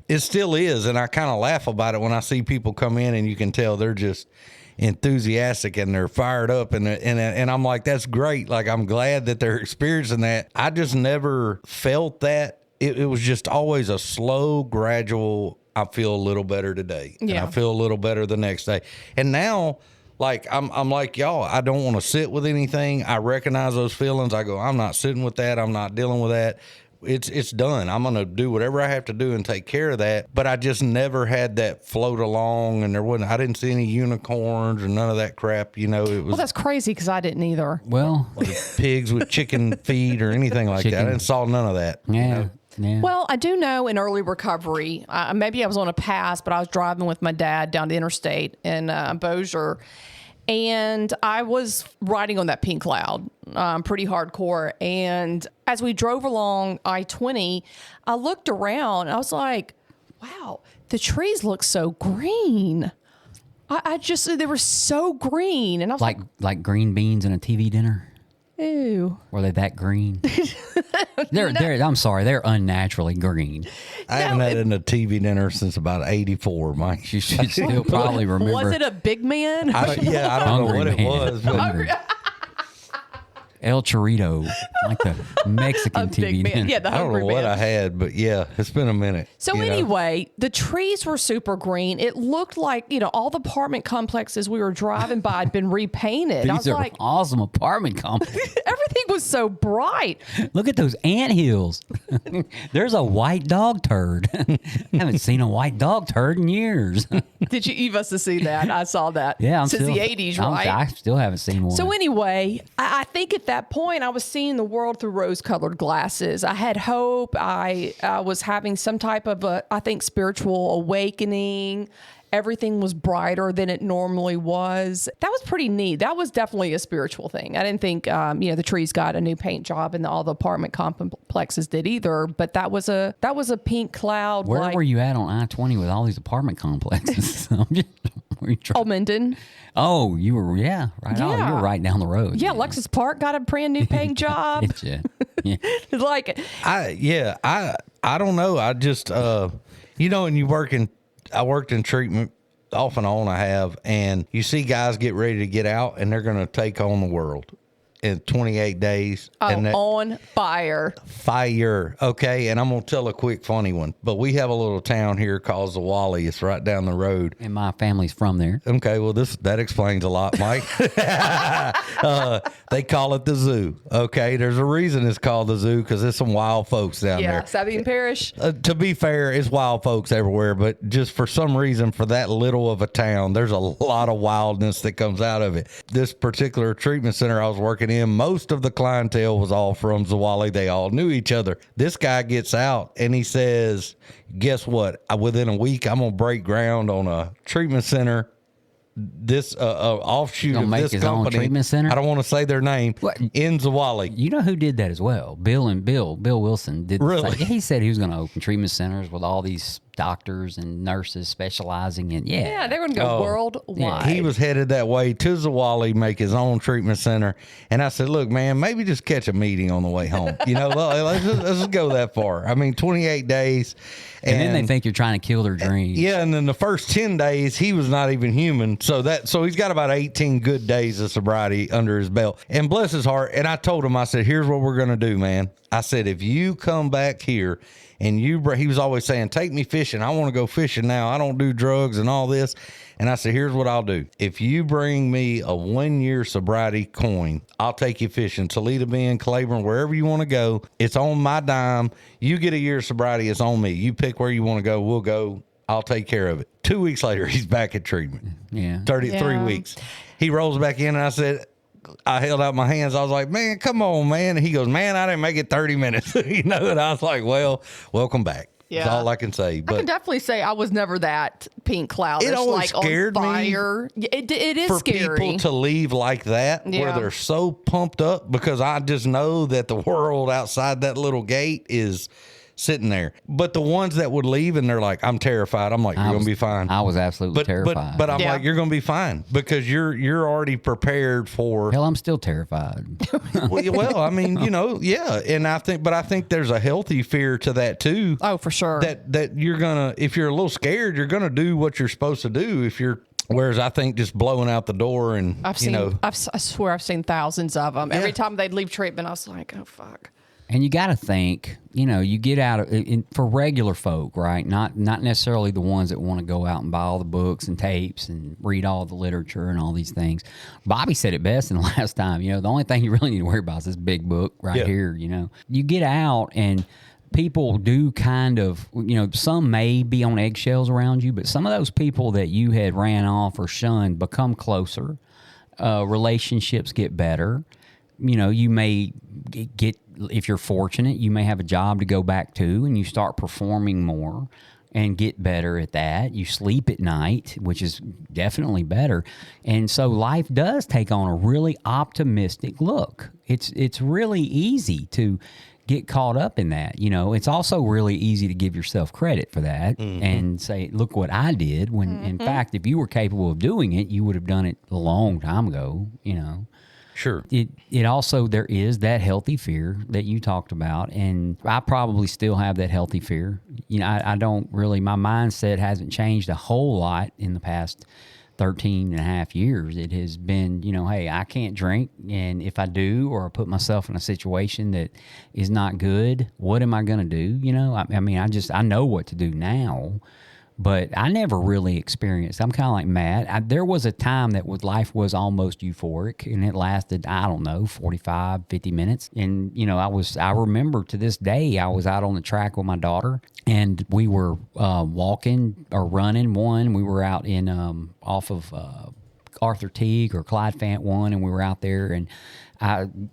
[SPEAKER 3] it still is. And I kind of laugh about it when I see people come in and you can tell they're just enthusiastic and they're fired up and I'm like, that's great. Like, I'm glad that they're experiencing that. I just never felt that. It was just always a slow, gradual, I feel a little better today. Yeah. And I feel a little better the next day. And now, like, I'm like y'all, I don't want to sit with anything. I recognize those feelings. I go, I'm not sitting with that. I'm not dealing with that. it's done. I'm going to do whatever I have to do and take care of that. But I just never had that float along, and I didn't see any unicorns or none of that crap. You know, it was
[SPEAKER 2] Well, that's crazy because I didn't either.
[SPEAKER 1] Well,
[SPEAKER 3] pigs with chicken feet or anything like that. I didn't saw none of that.
[SPEAKER 1] yeah.
[SPEAKER 3] You know?
[SPEAKER 1] Yeah.
[SPEAKER 2] Well, I do know in early recovery, maybe I was on a pass, but I was driving with my dad down the interstate in Bossier, and I was riding on that pink cloud pretty hardcore. And as we drove along I-20, I looked around and I was like, wow, the trees look so green. I just, they were so green. And I was
[SPEAKER 1] like green beans in a TV dinner.
[SPEAKER 2] ew.
[SPEAKER 1] Were they that green? They're I'm sorry, they're unnaturally green.
[SPEAKER 3] I haven't had it in a TV dinner since about 84, Mike.
[SPEAKER 1] You should still probably remember.
[SPEAKER 2] Was it a big man?
[SPEAKER 3] I don't know
[SPEAKER 1] Hungry
[SPEAKER 3] what it
[SPEAKER 1] Man.
[SPEAKER 3] was. But
[SPEAKER 1] Hungry. El Chorito, like the Mexican
[SPEAKER 2] A
[SPEAKER 1] TV
[SPEAKER 2] big man.
[SPEAKER 1] dinner.
[SPEAKER 2] Yeah, the
[SPEAKER 3] I don't
[SPEAKER 2] hungry
[SPEAKER 3] know what
[SPEAKER 2] man.
[SPEAKER 3] I had, but yeah, it's been a minute.
[SPEAKER 2] So
[SPEAKER 3] you know?
[SPEAKER 2] anyway, the trees were super green. It looked like, all the apartment complexes we were driving by had been repainted. I was
[SPEAKER 1] These are
[SPEAKER 2] like,
[SPEAKER 1] awesome apartment complexes.
[SPEAKER 2] everything was so bright.
[SPEAKER 1] Look at those anthills. There's a white dog turd. I haven't seen a white dog turd in years.
[SPEAKER 2] You must have seen that. I saw that.
[SPEAKER 1] Yeah,
[SPEAKER 2] Since the 80s, right?
[SPEAKER 1] I still haven't seen one.
[SPEAKER 2] So anyway, I think at that point I was seeing the world through rose-colored glasses. I had hope. I was having some type of spiritual awakening. Everything was brighter than it normally was. That was pretty neat. That was definitely a spiritual thing. I didn't think, the trees got a new paint job and all the apartment complexes did either. But that was a pink cloud.
[SPEAKER 1] Where were you at on I-20 with all these apartment complexes? Were you trying?
[SPEAKER 2] Minden.
[SPEAKER 1] Oh, you were, right on. You
[SPEAKER 2] Yeah.
[SPEAKER 1] were right down the road.
[SPEAKER 2] Yeah, Lexus Park got a brand new paint job.
[SPEAKER 1] Did you? Yeah.
[SPEAKER 2] Like,
[SPEAKER 3] I don't know. I just and I worked in treatment off and on. I have, and you see guys get ready to get out, and they're going to take on the world in 28 days. And that,
[SPEAKER 2] on fire.
[SPEAKER 3] fire. Okay. And I'm going to tell a quick funny one, but we have a little town here called Zawali. It's right down the road.
[SPEAKER 1] And my family's from there.
[SPEAKER 3] Okay, well, that explains a lot, Mike. They call it the zoo. Okay, there's a reason it's called the zoo because there's some wild folks down
[SPEAKER 2] Yeah,
[SPEAKER 3] there.
[SPEAKER 2] Sabine Parish.
[SPEAKER 3] To be fair, it's wild folks everywhere, but just for some reason, for that little of a town, there's a lot of wildness that comes out of it. This particular treatment center I was working in, most of the clientele was all from Zawali. They all knew each other. This guy gets out and he says, guess what? Within a week, I'm going to break ground on a treatment center. This offshoot
[SPEAKER 1] Gonna
[SPEAKER 3] of
[SPEAKER 1] make
[SPEAKER 3] this
[SPEAKER 1] his own
[SPEAKER 3] company.
[SPEAKER 1] treatment center?
[SPEAKER 3] I don't want to say their name.
[SPEAKER 1] What?
[SPEAKER 3] In Zawali.
[SPEAKER 1] You know who did that as well? Bill Wilson did.
[SPEAKER 3] Really?
[SPEAKER 1] He said he was going to open treatment centers with all these doctors and nurses specializing in.
[SPEAKER 2] Yeah, they're going to go worldwide.
[SPEAKER 3] He was headed that way to Zawali, make his own treatment center. And I said, look, man, maybe just catch a meeting on the way home. Let's just go that far. I mean, 28 days.
[SPEAKER 1] And then they think you're trying to kill their dreams.
[SPEAKER 3] Yeah, and then the first 10 days, he was not even human. So he's got about 18 good days of sobriety under his belt. And bless his heart. And I told him, I said, here's what we're going to do, man. I said, if you come back here and he was always saying, take me fishing. I want to go fishing now. I don't do drugs and all this. And I said, here's what I'll do. If you bring me a 1-year sobriety coin, I'll take you fishing. Toledo Bend, Claiborne, wherever you want to go. It's on my dime. You get a year of sobriety. It's on me. You pick where you want to go. We'll go. I'll take care of it. 2 weeks later, he's back at treatment.
[SPEAKER 1] Yeah.
[SPEAKER 3] 33
[SPEAKER 2] Yeah.
[SPEAKER 3] weeks. He rolls back in and I said, I held out my hands. I was like, man, come on, man. And he goes, man, I didn't make it 30 minutes. And I was like, well, welcome back. That's
[SPEAKER 2] Yeah.
[SPEAKER 3] all I can say.
[SPEAKER 2] I
[SPEAKER 3] But
[SPEAKER 2] can definitely say I was never that pink cloud.
[SPEAKER 3] It
[SPEAKER 2] It's
[SPEAKER 3] always
[SPEAKER 2] like
[SPEAKER 3] scared me
[SPEAKER 2] on fire. Yeah, it is
[SPEAKER 3] for
[SPEAKER 2] scary.
[SPEAKER 3] people to leave like that, where
[SPEAKER 2] Yeah.
[SPEAKER 3] they're so pumped up, because I just know that the world outside that little gate is sitting there. But the ones that would leave and they're like, I'm terrified. I'm like, you're going to be fine.
[SPEAKER 1] I was absolutely terrified.
[SPEAKER 3] But I'm
[SPEAKER 2] Yeah.
[SPEAKER 3] like, you're going to be fine because you're already prepared for.
[SPEAKER 1] Hell, I'm still terrified.
[SPEAKER 3] Well, I mean, yeah. And I think there's a healthy fear to that too.
[SPEAKER 2] Oh, for sure.
[SPEAKER 3] That you're gonna, if you're a little scared, you're gonna do what you're supposed to do. Whereas I think just blowing out the door and
[SPEAKER 2] I swear I've seen thousands of them. Every time they'd leave treatment, I was like, oh, fuck.
[SPEAKER 1] And you got to think, you get out of for regular folk, right? Not necessarily the ones that want to go out and buy all the books and tapes and read all the literature and all these things. Bobby said it best in the last time. The only thing you really need to worry about is this big book right
[SPEAKER 3] Yeah.
[SPEAKER 1] here. You get out and people do kind of, some may be on eggshells around you, but some of those people that you had ran off or shunned become closer. Relationships get better. You may get, if you're fortunate, you may have a job to go back to, and you start performing more and get better at that. You sleep at night, which is definitely better. And so life does take on a really optimistic look. It's really easy to get caught up in that. It's also really easy to give yourself credit for that and say, look what I did, when in fact, if you were capable of doing it, you would have done it a long time ago.
[SPEAKER 3] Sure.
[SPEAKER 1] It also, there is that healthy fear that you talked about, and I probably still have that healthy fear. I don't really, my mindset hasn't changed a whole lot in the past 13 and a half years. It has been, hey, I can't drink, and if I do, or I put myself in a situation that is not good, what am I going to do? I know what to do now. But I never really experienced. I'm kind of like Matt. There was a time that life was almost euphoric, and it lasted, 45, 50 minutes. And, I remember to this day, I was out on the track with my daughter, and we were walking or running. We were out in off of Arthur Teague or Clyde Fant 1, and we were out there, and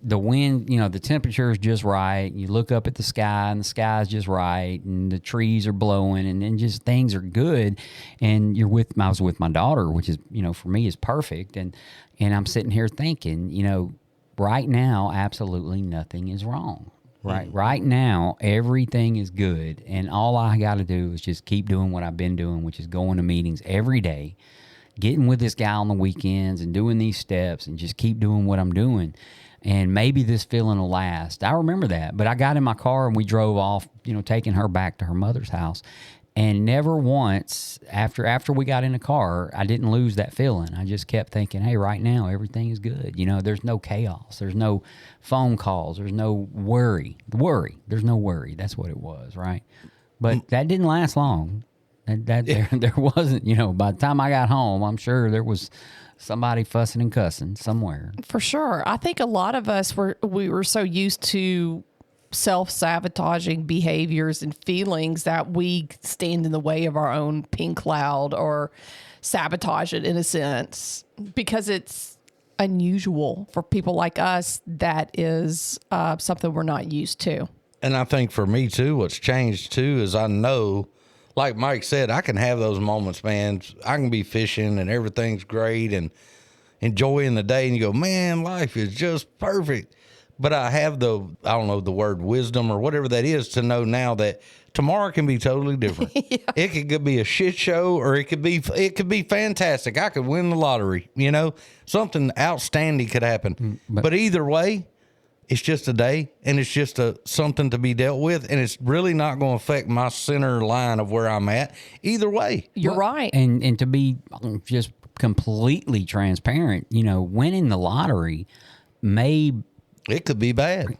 [SPEAKER 1] the wind, the temperature is just right. You look up at the sky, and the sky is just right, and the trees are blowing, and then just things are good. And I was with my daughter, which is, for me is perfect. And I'm sitting here thinking, right now, absolutely nothing is wrong. Right now, everything is good, and all I got to do is just keep doing what I've been doing, which is going to meetings every day, getting with this guy on the weekends and doing these steps, and just keep doing what I'm doing. And maybe this feeling will last. I remember that. But I got in my car and we drove off, taking her back to her mother's house. And never once after we got in the car, I didn't lose that feeling. I just kept thinking, hey, right now, everything is good. There's no chaos. There's no phone calls. There's no worry. There's no worry. That's what it was, right? But that didn't last long. There wasn't, by the time I got home, I'm sure there was somebody fussing and cussing somewhere.
[SPEAKER 2] For sure. I think a lot of us we were so used to self-sabotaging behaviors and feelings that we stand in the way of our own pink cloud or sabotage it in a sense, because it's unusual for people like us. That is something we're not used to.
[SPEAKER 3] And I think for me too, what's changed too is I know, like Mike said, I can have those moments, man. I can be fishing and everything's great and enjoying the day, and you go, man, life is just perfect. But I have the word wisdom or whatever that is to know now that tomorrow can be totally different. Yeah. It could be a shit show, or it could be fantastic. I could win the lottery, something outstanding could happen. But either way, it's just a day, and it's just something to be dealt with, and it's really not going to affect my center line of where I'm at either way.
[SPEAKER 2] You're right.
[SPEAKER 1] And to be just completely transparent, winning the lottery
[SPEAKER 3] it could be bad.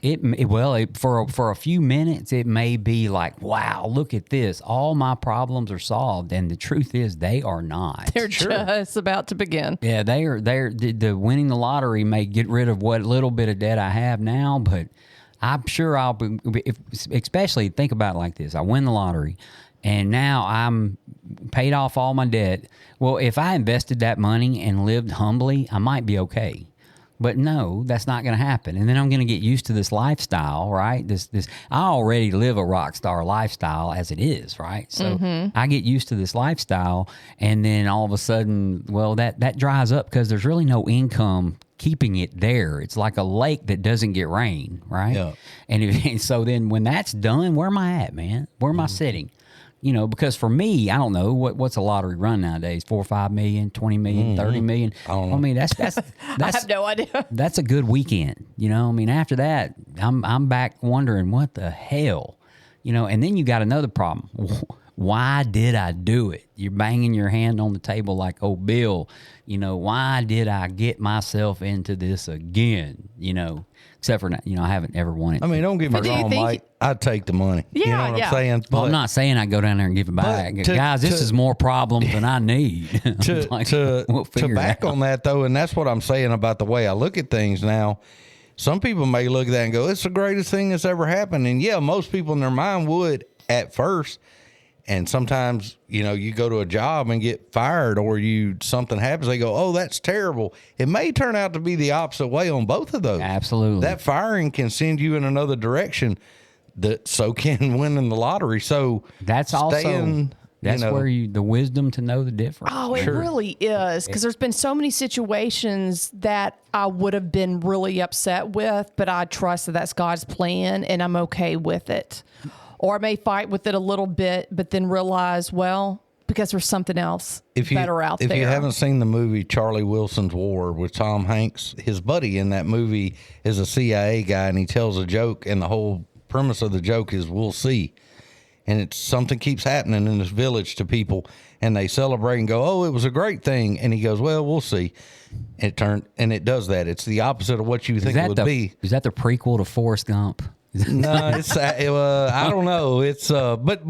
[SPEAKER 1] For a few minutes, it may be like, wow, look at this. All my problems are solved. And the truth is they are not.
[SPEAKER 2] They're just about to begin.
[SPEAKER 1] Yeah, the winning the lottery may get rid of what little bit of debt I have now, but I'm sure especially think about it like this. I win the lottery and now I'm paid off all my debt. Well, if I invested that money and lived humbly, I might be okay. But no, that's not going to happen. And then I'm going to get used to this lifestyle, right? I already live a rock star lifestyle as it is, right? So I get used to this lifestyle, and then all of a sudden, well, that dries up because there's really no income keeping it there. It's like a lake that doesn't get rain, right? Yeah. And so then when that's done, where am I at, man? Where am I sitting? Because for me, I don't know what's a lottery run nowadays, 4 or 5 million, 20 million, 30 million.
[SPEAKER 3] I don't know.
[SPEAKER 1] I mean, that's
[SPEAKER 2] I have no idea.
[SPEAKER 1] That's a good weekend. After that, I'm back wondering what the hell, and then you got another problem. Why did I do it? You're banging your hand on the table like, oh, Bill, why did I get myself into this again? Except for, I haven't ever won it.
[SPEAKER 3] I mean, don't get me wrong, Mike. I'd take the money.
[SPEAKER 2] Yeah,
[SPEAKER 3] you know what I'm saying?
[SPEAKER 1] Well, I'm not saying I go down there and give it back. Guys, this is more problems than I need.
[SPEAKER 3] To back on that, though, and that's what I'm saying about the way I look at things now. some people may look at that and go, it's the greatest thing that's ever happened. And yeah, most people in their mind would at first. And sometimes, you know, you go to a job and get fired, or something happens, they go, oh, that's terrible. It may turn out to be the opposite way on both of those.
[SPEAKER 1] Absolutely.
[SPEAKER 3] That firing can send you in another direction, so can winning the lottery. So
[SPEAKER 1] that's also, that's where the wisdom to know the difference.
[SPEAKER 2] Oh, it really is. Because there's been so many situations that I would have been really upset with, but I trust that that's God's plan and I'm okay with it. Or I may fight with it a little bit, but then realize, well, because there's something else better out there.
[SPEAKER 3] If you haven't seen the movie Charlie Wilson's War with Tom Hanks, his buddy in that movie is a CIA guy, and he tells a joke, and the whole premise of the joke is, we'll see. And it's something keeps happening in this village to people, and they celebrate and go, oh, it was a great thing. And he goes, well, we'll see. And it does that. It's the opposite of what you think it would be.
[SPEAKER 1] Is that the prequel to Forrest Gump?
[SPEAKER 3] No, it's I don't know. It's but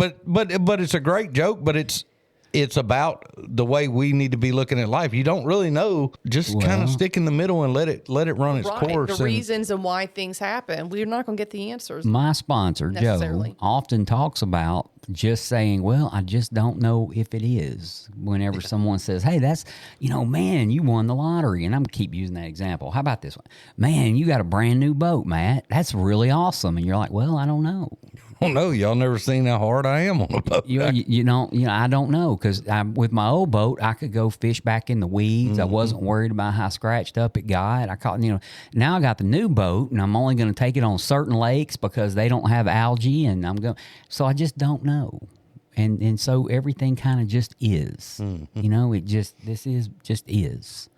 [SPEAKER 3] it's a great joke, but it's about the way we need to be looking at life. You don't really know. Just kind of stick in the middle and let it run its course.
[SPEAKER 2] The reasons and why things happen. We're not going to get the answers.
[SPEAKER 1] My sponsor, Joe, often talks about just saying, well, I just don't know if it is. Whenever someone says, hey, that's, man, you won the lottery. And I'm going to keep using that example. How about this one? Man, you got a brand new boat, Matt. That's really awesome. And you're like, well, I don't know.
[SPEAKER 3] Oh no, y'all never seen how hard I am on a boat.
[SPEAKER 1] I don't know, because with my old boat, I could go fish back in the weeds. Mm-hmm. I wasn't worried about how scratched up it got. I caught, now I got the new boat, and I'm only going to take it on certain lakes because they don't have algae, and so I just don't know, and so everything kind of just is. Mm-hmm. It just is.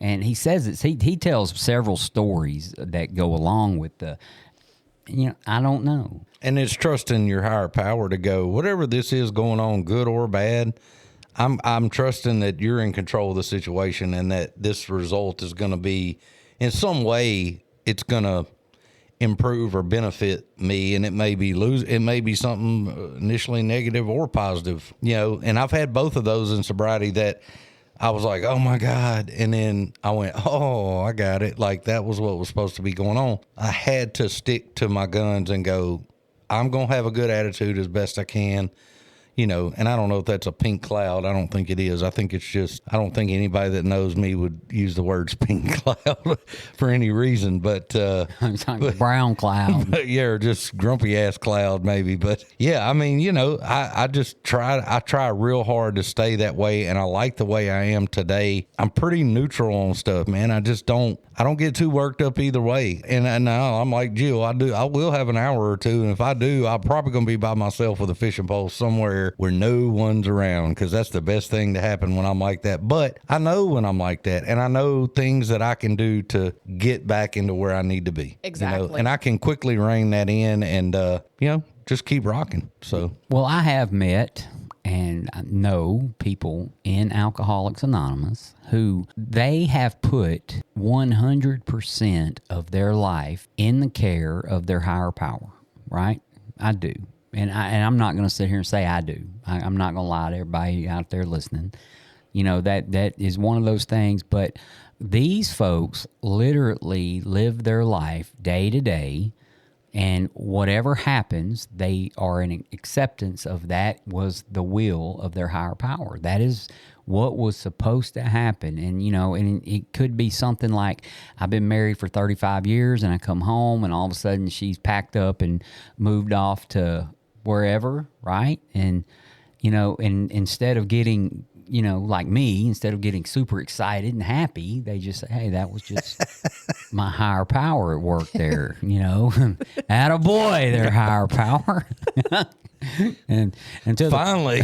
[SPEAKER 1] And he says it's he tells several stories that go along with the. I don't know.
[SPEAKER 3] And it's trusting your higher power to go, whatever this is going on, good or bad, I'm trusting that you're in control of the situation and that this result is going to be, in some way, it's going to improve or benefit me. And it may be something initially negative or positive, and I've had both of those in sobriety that I was like, oh my God. And then I went, oh, I got it. Like that was what was supposed to be going on. I had to stick to my guns and go, I'm going to have a good attitude as best I can, and I don't know if that's a pink cloud. I don't think it is. I think it's just, I don't think anybody that knows me would use the words pink cloud for any reason, but,
[SPEAKER 1] brown cloud.
[SPEAKER 3] But yeah, or just grumpy ass cloud maybe. But yeah, I mean, I try real hard to stay that way. And I like the way I am today. I'm pretty neutral on stuff, man. I don't get too worked up either way. And now I'm like Jill, I will have an hour or two. And if I do, I'm probably going to be by myself with a fishing pole somewhere where no one's around, because that's the best thing to happen when I'm like that. But I know when I'm like that, and I know things that I can do to get back into where I need to be.
[SPEAKER 2] Exactly.
[SPEAKER 3] And I can quickly rein that in and, just keep rocking. So,
[SPEAKER 1] well, I have met and I know people in Alcoholics Anonymous who they have put 100% of their life in the care of their higher power, right? I do. And I'm not going to sit here and say I do. I'm not going to lie to everybody out there listening. That is one of those things. But these folks literally live their life day to day, and whatever happens, they are in acceptance of that was the will of their higher power. That is what was supposed to happen. And, and it could be something like, I've been married for 35 years and I come home and all of a sudden she's packed up and moved off to wherever, right? And, and instead of getting, like me, instead of getting super excited and happy, they just say, hey, that was just my higher power at work there, attaboy, their higher power. And until
[SPEAKER 3] finally,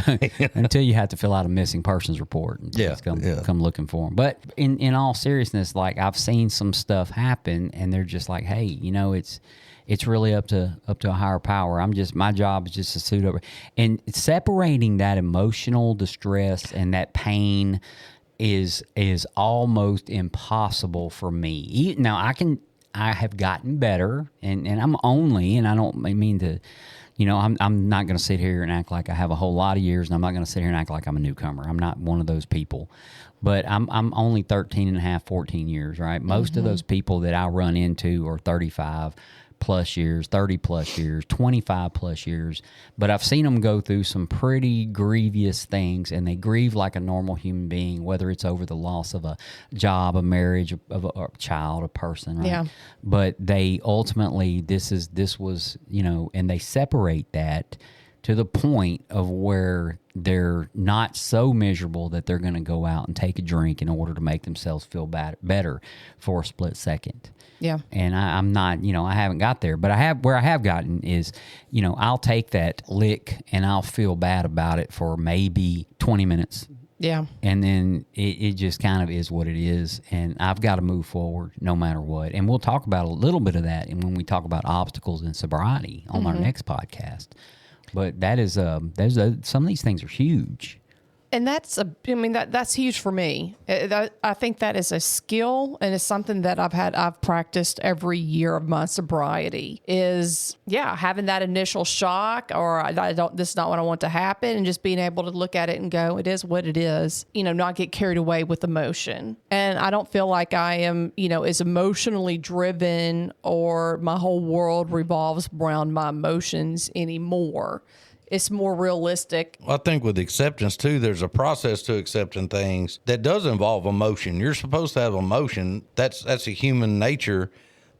[SPEAKER 1] until you have to fill out a missing persons report and come looking for them. But in all seriousness, like I've seen some stuff happen and they're just like, hey, it's really up to a higher power. My job is just to suit over. And separating that emotional distress and that pain is almost impossible for me. Now I have gotten better and I'm only, and I don't mean to, I'm not going to sit here and act like I have a whole lot of years, and I'm not going to sit here and act like I'm a newcomer. I'm not one of those people. But I'm only 13 and a half, 14 years, right? Most of those people that I run into are 35 plus years, 30 plus years, 25 plus years. But I've seen them go through some pretty grievous things, and they grieve like a normal human being, whether it's over the loss of a job, a marriage, of a child, a person, right?
[SPEAKER 2] Yeah.
[SPEAKER 1] But they ultimately, this was, and they separate that to the point of where they're not so miserable that they're going to go out and take a drink in order to make themselves feel better for a split second.
[SPEAKER 2] Yeah.
[SPEAKER 1] And I'm not, I haven't got there, but where I have gotten is, I'll take that lick and I'll feel bad about it for maybe 20 minutes.
[SPEAKER 2] Yeah.
[SPEAKER 1] And then it just kind of is what it is. And I've got to move forward no matter what. And we'll talk about a little bit of that. And when we talk about obstacles in sobriety on our next podcast. But that is, some of these things are huge.
[SPEAKER 2] And that's huge for me. I think that is a skill, and it's something that I've practiced every year of my sobriety is, having that initial shock, or this is not what I want to happen, and just being able to look at it and go, it is what it is, not get carried away with emotion. And I don't feel like I am, as emotionally driven, or my whole world revolves around my emotions anymore. It's more realistic.
[SPEAKER 3] I think with acceptance too, there's a process to accepting things that does involve emotion. You're supposed to have emotion. That's a human nature,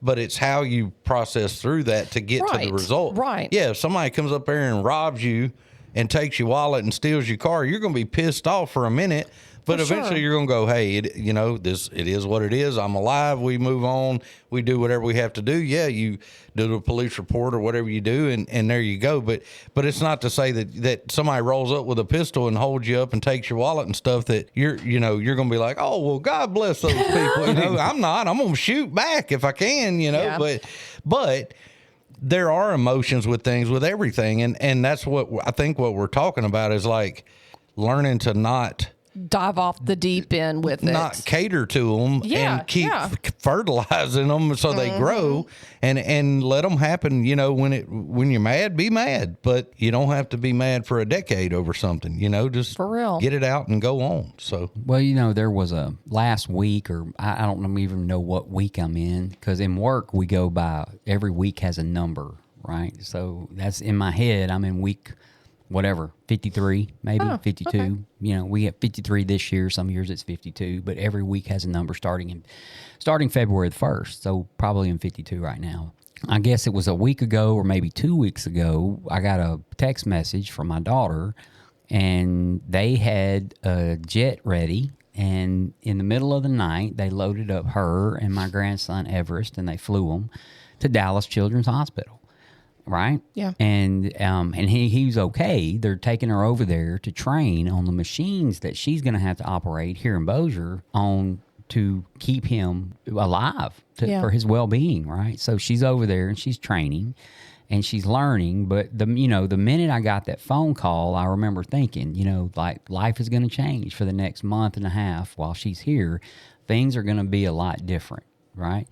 [SPEAKER 3] but it's how you process through that to get to the result.
[SPEAKER 2] Right.
[SPEAKER 3] Yeah. If somebody comes up there and robs you and takes your wallet and steals your car, you're going to be pissed off for a minute. But eventually you're going to go, hey, it is what it is. I'm alive. We move on. We do whatever we have to do. Yeah, you do a police report or whatever you do, and there you go. But it's not to say that somebody rolls up with a pistol and holds you up and takes your wallet and stuff that you're going to be like, oh, well, God bless those people. I'm not. I'm going to shoot back if I can, Yeah. But there are emotions with things, with everything. And that's what I think what we're talking about is like learning to not
[SPEAKER 2] dive off the deep end with it.
[SPEAKER 3] Not cater to them and keep fertilizing them so they grow and let them happen. When you're mad, be mad, but you don't have to be mad for a decade over something, just
[SPEAKER 2] for real.
[SPEAKER 3] Get it out and go on. So,
[SPEAKER 1] well, there was a last week, or I don't even know what week I'm in, because in work we go by every week has a number, right? So that's in my head. I'm in week whatever, 53, maybe 52. Okay. We have 53 this year. Some years it's 52, but every week has a number starting February the 1st. So probably in 52 right now. I guess it was a week ago or maybe 2 weeks ago, I got a text message from my daughter, and they had a jet ready. And in the middle of the night, they loaded up her and my grandson Everest, and they flew them to Dallas Children's Hospital. Right?
[SPEAKER 2] Yeah.
[SPEAKER 1] And he's okay. They're taking her over there to train on the machines that she's going to have to operate here in Bossier on to keep him alive for his well-being, right? So she's over there and she's training and she's learning. But the minute I got that phone call, I remember thinking, like life is going to change for the next month and a half while she's here. Things are going to be a lot different. Right?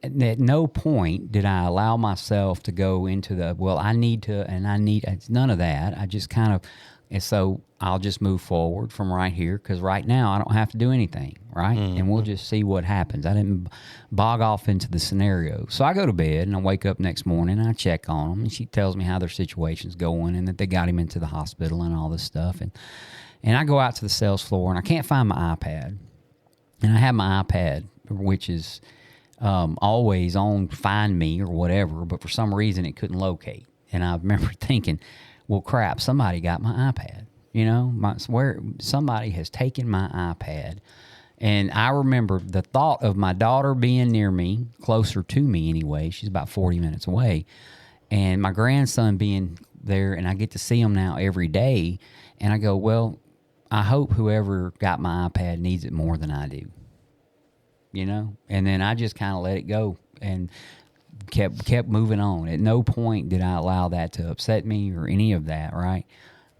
[SPEAKER 1] At no point did I allow myself to go into it's none of that. I just and so I'll just move forward from right here, because right now I don't have to do anything, right? Mm-hmm. And we'll just see what happens. I didn't bog off into the scenario. So I go to bed and I wake up next morning and I check on them, and she tells me how their situation's going and that they got him into the hospital and all this stuff. And I go out to the sales floor and I can't find my iPad. And I have my iPad, which is always on Find Me or whatever, but for some reason it couldn't locate. And I remember thinking, well, crap, somebody got my iPad. Somebody has taken my iPad. And I remember the thought of my daughter being near me, closer to me anyway. She's about 40 minutes away. And my grandson being there, and I get to see him now every day. And I go, well, I hope whoever got my iPad needs it more than I do. And then I just kind of let it go and kept moving on. At no point did I allow that to upset me or any of that, right?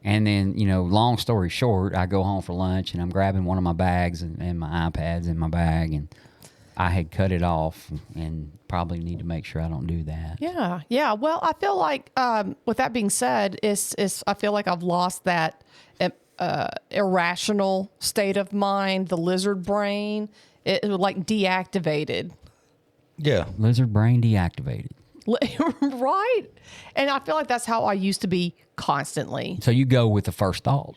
[SPEAKER 1] And then, long story short, I go home for lunch and I'm grabbing one of my bags and my iPad's in my bag, and I had cut it off and probably need to make sure I don't do that.
[SPEAKER 2] Yeah. Yeah. Well, I feel like, with that being said, I feel like I've lost that irrational state of mind, the lizard brain, it like deactivated.
[SPEAKER 3] Yeah.
[SPEAKER 1] Lizard brain deactivated.
[SPEAKER 2] Right? And I feel like that's how I used to be constantly.
[SPEAKER 1] So you go with the first thought.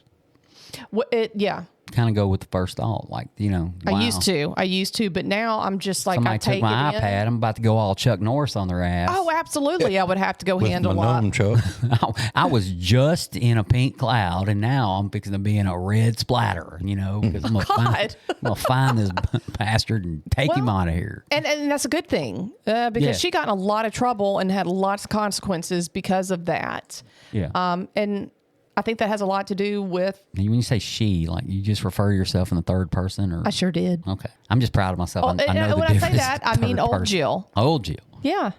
[SPEAKER 2] Yeah.
[SPEAKER 1] Kind of go with the first thought, like, wow.
[SPEAKER 2] I used to, but now I'm just like,
[SPEAKER 1] Somebody
[SPEAKER 2] I take
[SPEAKER 1] took my
[SPEAKER 2] it in.
[SPEAKER 1] iPad. I'm about to go all Chuck Norris on their ass.
[SPEAKER 2] Oh, absolutely. I would have to go
[SPEAKER 3] With
[SPEAKER 2] handle
[SPEAKER 3] my
[SPEAKER 2] up.
[SPEAKER 3] nunchuck.
[SPEAKER 1] I was just in a pink cloud, and now I'm fixing to be in a red splatter, because I'm gonna find this bastard and take him out of here.
[SPEAKER 2] And that's a good thing because she got in a lot of trouble and had lots of consequences because of that.
[SPEAKER 1] Yeah.
[SPEAKER 2] And I think that has a lot to do with.
[SPEAKER 1] When you say she, like you just refer to yourself in the third person, or
[SPEAKER 2] I sure did.
[SPEAKER 1] okay. I'm just proud of myself. I know the
[SPEAKER 2] when I say
[SPEAKER 1] difference.
[SPEAKER 2] that, I mean
[SPEAKER 1] Third
[SPEAKER 2] old
[SPEAKER 1] person.
[SPEAKER 2] Jill.
[SPEAKER 1] Old Jill.
[SPEAKER 2] Yeah.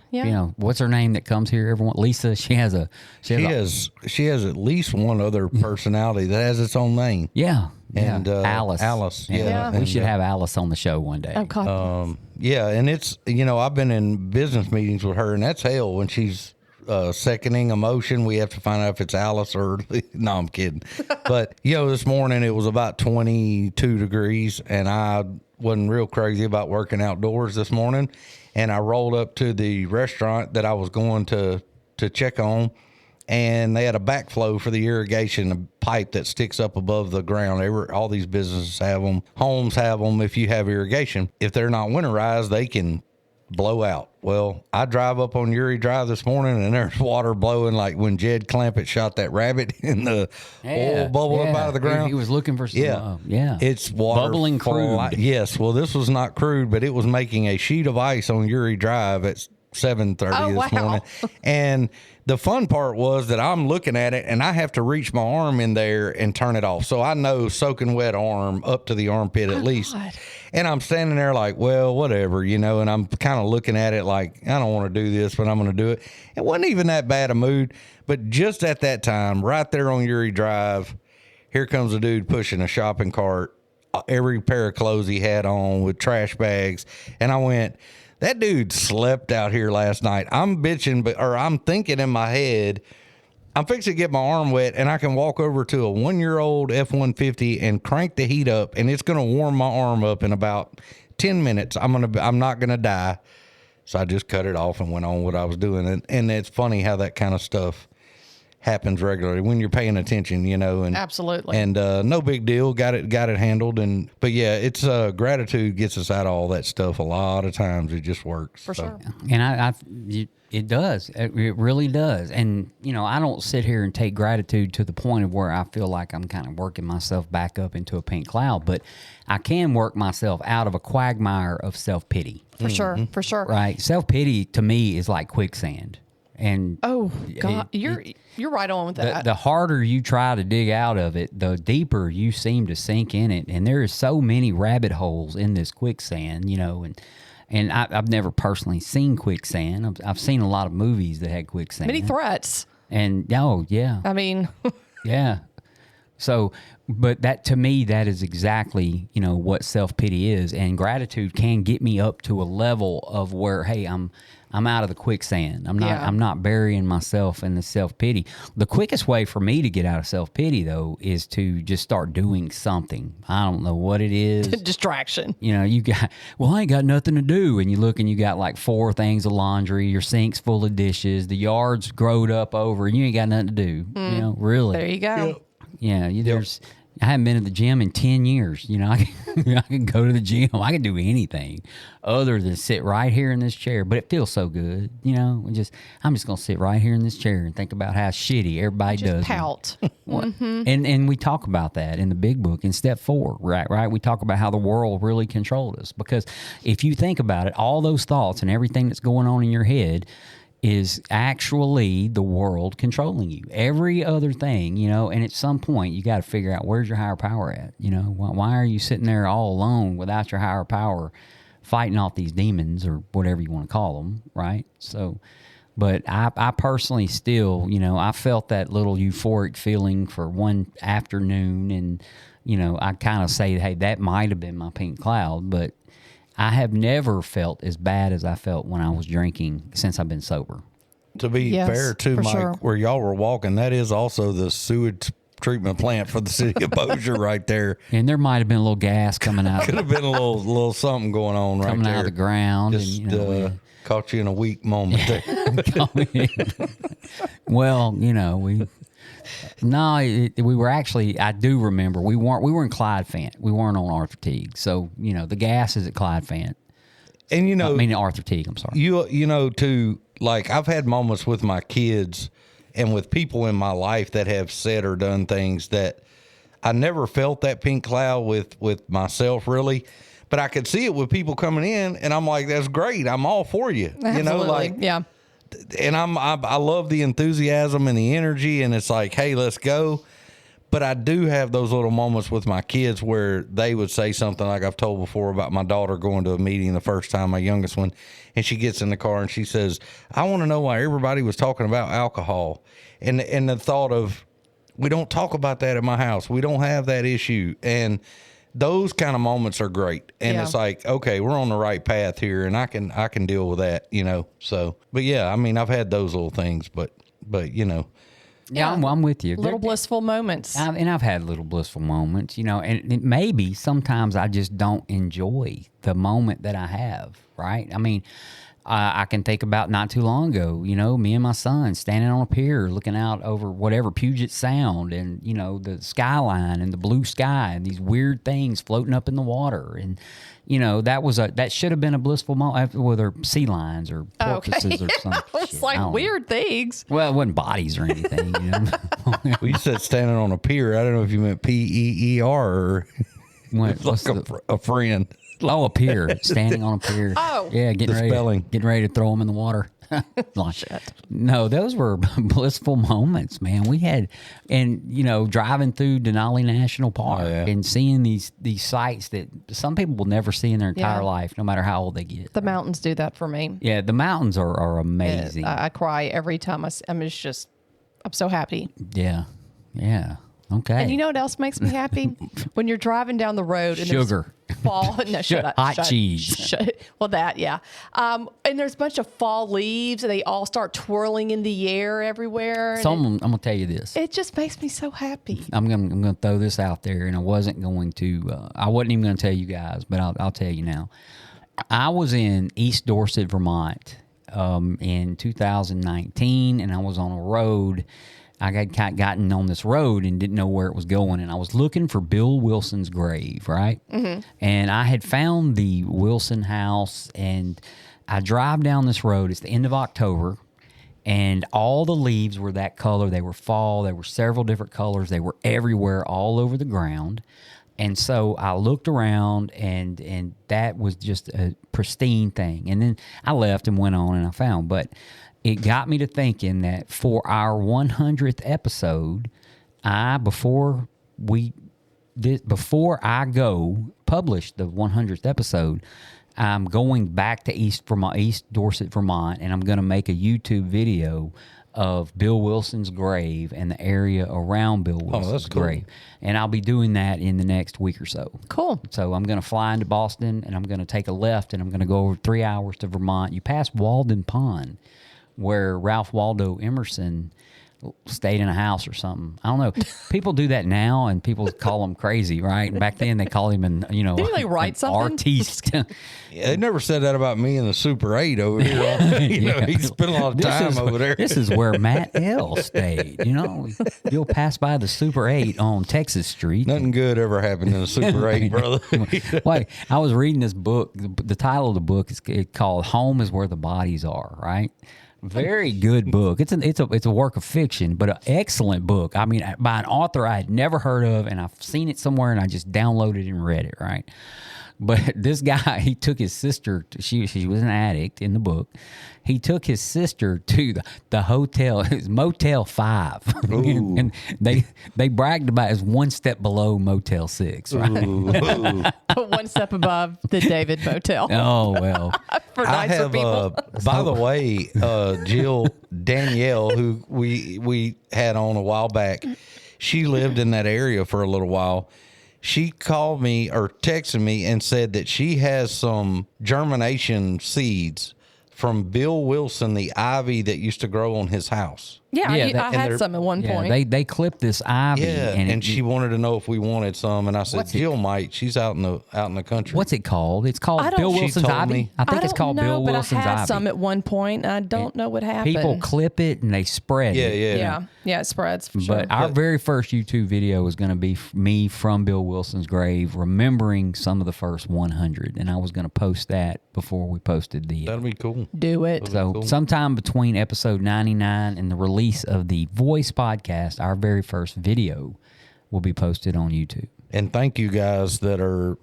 [SPEAKER 1] What's her name that comes here? Everyone, Lisa. She has
[SPEAKER 3] She has at least one other personality that has its own name.
[SPEAKER 1] Yeah.
[SPEAKER 3] And
[SPEAKER 1] Alice.
[SPEAKER 3] Alice.
[SPEAKER 2] Yeah.
[SPEAKER 1] We
[SPEAKER 3] And,
[SPEAKER 1] should have Alice on the show one day.
[SPEAKER 2] Oh God.
[SPEAKER 3] Yeah, and it's I've been in business meetings with her, and that's hell when she's seconding a motion. We have to find out if it's Alice or no, I'm kidding. But this morning it was about 22 degrees, and I wasn't real crazy about working outdoors this morning. And I rolled up to the restaurant that I was going to check on, and they had a backflow for the irrigation pipe that sticks up above the ground. All these businesses have them. Homes have them. If you have irrigation, if they're not winterized, they can blow out. Well, I drive up on Uri Drive this morning, and there's water blowing like when Jed Clampett shot that rabbit in the oil bubble up out of the ground.
[SPEAKER 1] He was looking for some.
[SPEAKER 3] It's water
[SPEAKER 1] bubbling crude.
[SPEAKER 3] Yes. Well, this was not crude, but it was making a sheet of ice on Uri Drive at 7:30 this morning. And the fun part was that I'm looking at it, and I have to reach my arm in there and turn it off. So I know soaking wet arm up to the armpit at least.
[SPEAKER 2] God.
[SPEAKER 3] And I'm standing there like, well, whatever, and I'm kind of looking at it like, I don't want to do this, but I'm going to do it. It wasn't even that bad a mood. But just at that time, right there on Uri Drive, here comes a dude pushing a shopping cart, every pair of clothes he had on with trash bags. And I went, that dude slept out here last night. I'm bitching, or I'm thinking in my head, I'm fixing to get my arm wet, and I can walk over to a 1-year-old F-150 and crank the heat up, and it's going to warm my arm up in about 10 minutes. I'm not going to die. So I just cut it off and went on what I was doing. And it's funny how that kind of stuff happens regularly when you're paying attention, and
[SPEAKER 2] Absolutely.
[SPEAKER 3] And no big deal. Got it handled. But yeah, it's gratitude gets us out of all that stuff. A lot of times it just works.
[SPEAKER 2] For sure.
[SPEAKER 1] And it does. It really does. And, I don't sit here and take gratitude to the point of where I feel like I'm kind of working myself back up into a pink cloud, but I can work myself out of a quagmire of self-pity.
[SPEAKER 2] For sure. For sure.
[SPEAKER 1] Right? Self-pity to me is like quicksand. And
[SPEAKER 2] Oh God, you're right on with that.
[SPEAKER 1] the harder you try to dig out of it, the deeper you seem to sink in it. And there are so many rabbit holes in this quicksand, and I've never personally seen quicksand. I've seen a lot of movies that had quicksand.
[SPEAKER 2] Many threats.
[SPEAKER 1] And yeah.
[SPEAKER 2] I mean,
[SPEAKER 1] Yeah. So, but that to me, that is exactly, what self-pity is. And gratitude can get me up to a level of where, hey, I'm out of the quicksand. I'm not burying myself in the self-pity. The quickest way for me to get out of self-pity, though, is to just start doing something. I don't know what it is.
[SPEAKER 2] distraction.
[SPEAKER 1] You got, I ain't got nothing to do. And you look and you got like 4 things of laundry, your sink's full of dishes, the yard's growed up over, and you ain't got nothing to do. Really.
[SPEAKER 2] There you go.
[SPEAKER 1] Yeah, I haven't been to the gym in 10 years. I can go to the gym. I can do anything other than sit right here in this chair. But it feels so good, I'm just gonna sit right here in this chair and think about how shitty everybody
[SPEAKER 2] Just
[SPEAKER 1] does.
[SPEAKER 2] pout.
[SPEAKER 1] And we talk about that in the big book in step 4, right? We talk about how the world really controlled us, because if you think about it, all those thoughts and everything that's going on in your head is actually the world controlling you. Every other thing, and at some point you got to figure out, where's your higher power at? Why are you sitting there all alone without your higher power fighting off these demons or whatever you want to call them, right? So, but I personally still, I felt that little euphoric feeling for one afternoon, and, I kind of say, hey, that might have been my pink cloud, but I have never felt as bad as I felt when I was drinking since I've been sober.
[SPEAKER 3] To be
[SPEAKER 2] Yes,
[SPEAKER 3] fair too,
[SPEAKER 2] for
[SPEAKER 3] Mike,
[SPEAKER 2] sure.
[SPEAKER 3] where y'all were walking, that is also the sewage treatment plant for the city of Bossier right there.
[SPEAKER 1] And there might have been a little gas coming out,
[SPEAKER 3] Could have been a little something going on right
[SPEAKER 1] coming
[SPEAKER 3] there.
[SPEAKER 1] out of the ground.
[SPEAKER 3] Just
[SPEAKER 1] and, you know,
[SPEAKER 3] caught you in a weak moment there.
[SPEAKER 1] well, you know, we were actually. I do remember we were in Clyde Fant. We weren't on Arthur Teague. So you know, the gas is at Clyde Fant.
[SPEAKER 3] And you know,
[SPEAKER 1] I mean Arthur Teague. I'm sorry.
[SPEAKER 3] you know, too, like I've had moments with my kids and with people in my life that have said or done things that I never felt that pink cloud with myself really, but I could see it with people coming in, and I'm like, that's great. I'm all for you.
[SPEAKER 2] Absolutely.
[SPEAKER 3] You know, like
[SPEAKER 2] yeah.
[SPEAKER 3] And I love the enthusiasm and the energy, and it's like, hey, let's go. But I do have those little moments with my kids where they would say something like I've told before about my daughter going to a meeting the first time, my youngest one, and she gets in the car and she says, I want to know why everybody was talking about alcohol. And the thought of, we don't talk about that at my house. We don't have that issue. And those kind of moments are great. And it's like, okay, we're on the right path here, and I can deal with that, you know. So, but yeah, I mean, I've had those little things, but you know.
[SPEAKER 1] Yeah, I'm with you.
[SPEAKER 2] Little blissful moments.
[SPEAKER 1] And I've had little blissful moments, you know, and maybe sometimes I just don't enjoy the moment that I have, right? I mean, I can think about not too long ago, you know, me and my son standing on a pier looking out over whatever, Puget Sound, and, you know, the skyline and the blue sky and these weird things floating up in the water. And, you know, that should have been a blissful moment, whether sea lions or porpoises or something.
[SPEAKER 2] It's like weird things.
[SPEAKER 1] Well, it wasn't bodies or anything, you know.
[SPEAKER 3] Well, you said standing on a pier. I don't know if you meant PEER or
[SPEAKER 1] What's
[SPEAKER 3] like a friend.
[SPEAKER 1] Oh, a pier, standing on a pier.
[SPEAKER 2] Oh.
[SPEAKER 1] Yeah, getting ready to throw them in the water. Like, no, those were blissful moments, man. We had, and you know, driving through Denali National Park and seeing these sights that some people will never see in their entire life, no matter how old they get.
[SPEAKER 2] The mountains do that for me.
[SPEAKER 1] Yeah, the mountains are amazing.
[SPEAKER 2] I cry every time I'm so happy.
[SPEAKER 1] Yeah. Okay.
[SPEAKER 2] And you know what else makes me happy? When you're driving down the road and
[SPEAKER 1] Sugar.
[SPEAKER 2] there's fall. No, shut up.
[SPEAKER 1] Hot cheese.
[SPEAKER 2] Well, that, yeah. And there's a bunch of fall leaves and they all start twirling in the air everywhere.
[SPEAKER 1] So I'm going to tell you this.
[SPEAKER 2] It just makes me so happy.
[SPEAKER 1] I'm gonna throw this out there, and I wasn't even going to tell you guys, but I'll tell you now. I was in East Dorset, Vermont, in 2019, and I was on a road. I got gotten on this road and didn't know where it was going, and I was looking for Bill Wilson's grave, right? Mm-hmm. And I had found the Wilson house, and I drive down this road. It's the end of October, and all the leaves were that color. They were fall. There were several different colors. They were everywhere, all over the ground. And so I looked around, and that was just a pristine thing. And then I left and went on, and I found, but it got me to thinking that for our 100th episode, before I go publish the 100th episode, I'm going back to East Dorset, Vermont, and I'm going to make a YouTube video of Bill Wilson's grave and the area around Bill Wilson's grave. And I'll be doing that in the next week or so.
[SPEAKER 2] Cool.
[SPEAKER 1] So I'm going to fly into Boston, and I'm going to take a left, and I'm going to go over 3 hours to Vermont. You pass Walden Pond, where Ralph Waldo Emerson stayed in a house or something. I don't know. People do that now, and people call him crazy, right? And back then they called him
[SPEAKER 2] Did he like write something?
[SPEAKER 1] Artiste.
[SPEAKER 3] Yeah, they never said that about me in the Super 8 over here. You know, he spent a lot of time over there.
[SPEAKER 1] This is where Matt L. stayed. You know, you'll pass by the Super 8 on Texas Street.
[SPEAKER 3] Nothing good ever happened in the Super 8, brother.
[SPEAKER 1] Wait, I was reading this book. The title of the book is called "Home is Where the Bodies Are." Right. Very good book. It's a work of fiction, but an excellent book. I mean, by an author I had never heard of, and I've seen it somewhere, and I just downloaded and read it. Right. But this guy, he took his sister. She was an addict in the book. He took his sister to the hotel. It was Motel 5, and they bragged about it as one step below Motel 6. Right?
[SPEAKER 2] One step above the David Motel.
[SPEAKER 1] Oh well.
[SPEAKER 2] For nicer people.
[SPEAKER 3] By the way, Jill Danielle, who we had on a while back, she lived in that area for a little while. She called me or texted me and said that she has some germination seeds from Bill Wilson, the ivy that used to grow on his house.
[SPEAKER 2] Yeah,
[SPEAKER 1] Yeah,
[SPEAKER 2] I had some at one
[SPEAKER 1] Yeah,
[SPEAKER 2] point.
[SPEAKER 1] they clipped this ivy,
[SPEAKER 3] Yeah, and she wanted to know if we wanted some, and I said
[SPEAKER 1] What's it-
[SPEAKER 3] Jill might. She's out in the country.
[SPEAKER 1] what's it called? It's called
[SPEAKER 2] I don't-
[SPEAKER 1] Bill
[SPEAKER 2] She
[SPEAKER 1] Wilson's
[SPEAKER 3] told
[SPEAKER 1] ivy.
[SPEAKER 3] me.
[SPEAKER 1] I think it's
[SPEAKER 2] don't
[SPEAKER 1] called
[SPEAKER 2] know,
[SPEAKER 1] Bill
[SPEAKER 2] but
[SPEAKER 1] Wilson's
[SPEAKER 2] I had
[SPEAKER 1] ivy.
[SPEAKER 2] some at one point. I don't know what happened.
[SPEAKER 1] People clip it and they spread
[SPEAKER 3] Yeah,
[SPEAKER 1] it.
[SPEAKER 3] yeah,
[SPEAKER 2] Yeah, it spreads for sure.
[SPEAKER 1] But our very first YouTube video was going to be me from Bill Wilson's grave, remembering some of the first 100, and I was going to post that before we posted the.
[SPEAKER 3] That'll be cool.
[SPEAKER 2] Do it.
[SPEAKER 1] So sometime between episode 99 and the release of the Voice podcast, our very first video will be posted on YouTube.
[SPEAKER 3] And thank you guys that are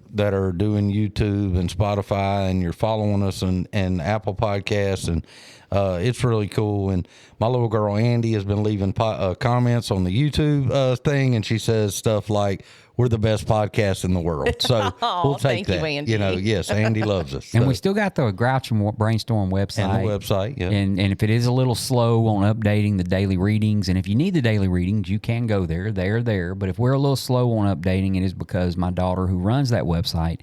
[SPEAKER 3] doing YouTube and Spotify, and you're following us and Apple Podcasts, and it's really cool. And my little girl Andy has been leaving comments on the YouTube thing, and she says stuff like, "We're the best podcast in the world." So we'll take
[SPEAKER 2] thank you,
[SPEAKER 3] that.
[SPEAKER 2] Andy.
[SPEAKER 3] You know, yes, Andy loves us.
[SPEAKER 1] And
[SPEAKER 3] So-
[SPEAKER 1] we still got the Grouch and Brainstorm website.
[SPEAKER 3] and the website, yeah.
[SPEAKER 1] And if it is a little slow on updating the daily readings, and if you need the daily readings, you can go there. They're there. But if we're a little slow on updating, it is because my daughter, who runs that website,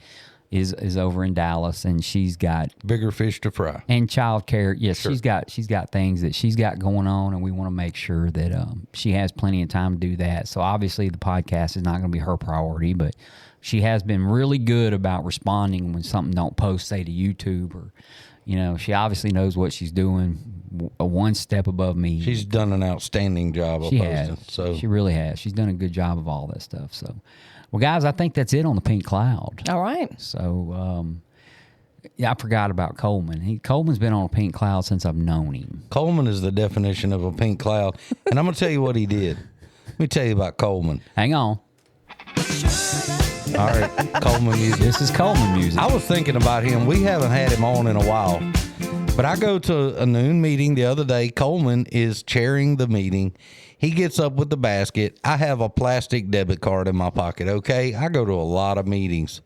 [SPEAKER 1] is over in Dallas, and she's got
[SPEAKER 3] Bigger fish to fry.
[SPEAKER 1] and childcare. Yes, she's got things that she's got going on, and we want to make sure that she has plenty of time to do that. So obviously, the podcast is not going to be her priority, but she has been really good about responding when something don't post, say to YouTube, or she obviously knows what she's doing, one step above me.
[SPEAKER 3] She's done an outstanding job of
[SPEAKER 1] She
[SPEAKER 3] posting.
[SPEAKER 1] has.
[SPEAKER 3] So
[SPEAKER 1] She really has. She's done a good job of all that stuff. So, well, guys, I think that's it on the Pink Cloud.
[SPEAKER 2] All right.
[SPEAKER 1] So, yeah, I forgot about Coleman. Coleman's been on a pink cloud since I've known him.
[SPEAKER 3] Coleman is the definition of a pink cloud. And I'm going to tell you what he did. Let me tell you about Coleman.
[SPEAKER 1] Hang on.
[SPEAKER 3] All right, Coleman music.
[SPEAKER 1] This is Coleman music.
[SPEAKER 3] I was thinking about him. We haven't had him on in a while. But I go to a noon meeting the other day. Coleman is chairing the meeting. He gets up with the basket. I have a plastic debit card in my pocket, okay? I go to a lot of meetings.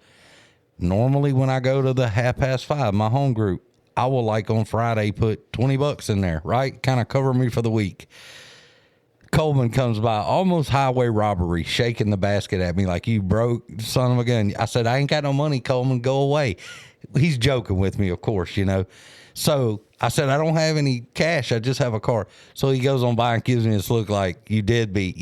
[SPEAKER 3] Normally, when I go to the 5:30, my home group, I will, like on Friday, put $20 in there, right? Kind of cover me for the week. Coleman comes by, almost highway robbery, shaking the basket at me like, "You broke son of a gun." I said, "I ain't got no money, Coleman. Go away." He's joking with me, of course, So I said, "I don't have any cash. I just have a card." So he goes on by and gives me this look like, "You deadbeat,"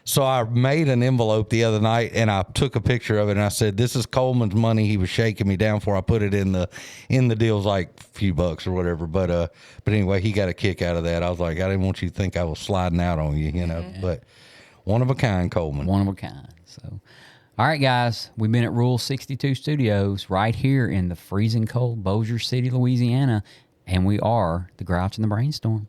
[SPEAKER 3] So I made an envelope the other night and I took a picture of it and I said, "This is Coleman's money he was shaking me down for." I put it in the deals, like a few bucks or whatever. But anyway, he got a kick out of that. I was like, I didn't want you to think I was sliding out on you, But one of a kind, Coleman.
[SPEAKER 1] One of a kind. So, all right, guys, we've been at Rule 62 Studios right here in the freezing cold Bossier City, Louisiana, and we are the Grouch and the Brainstorm.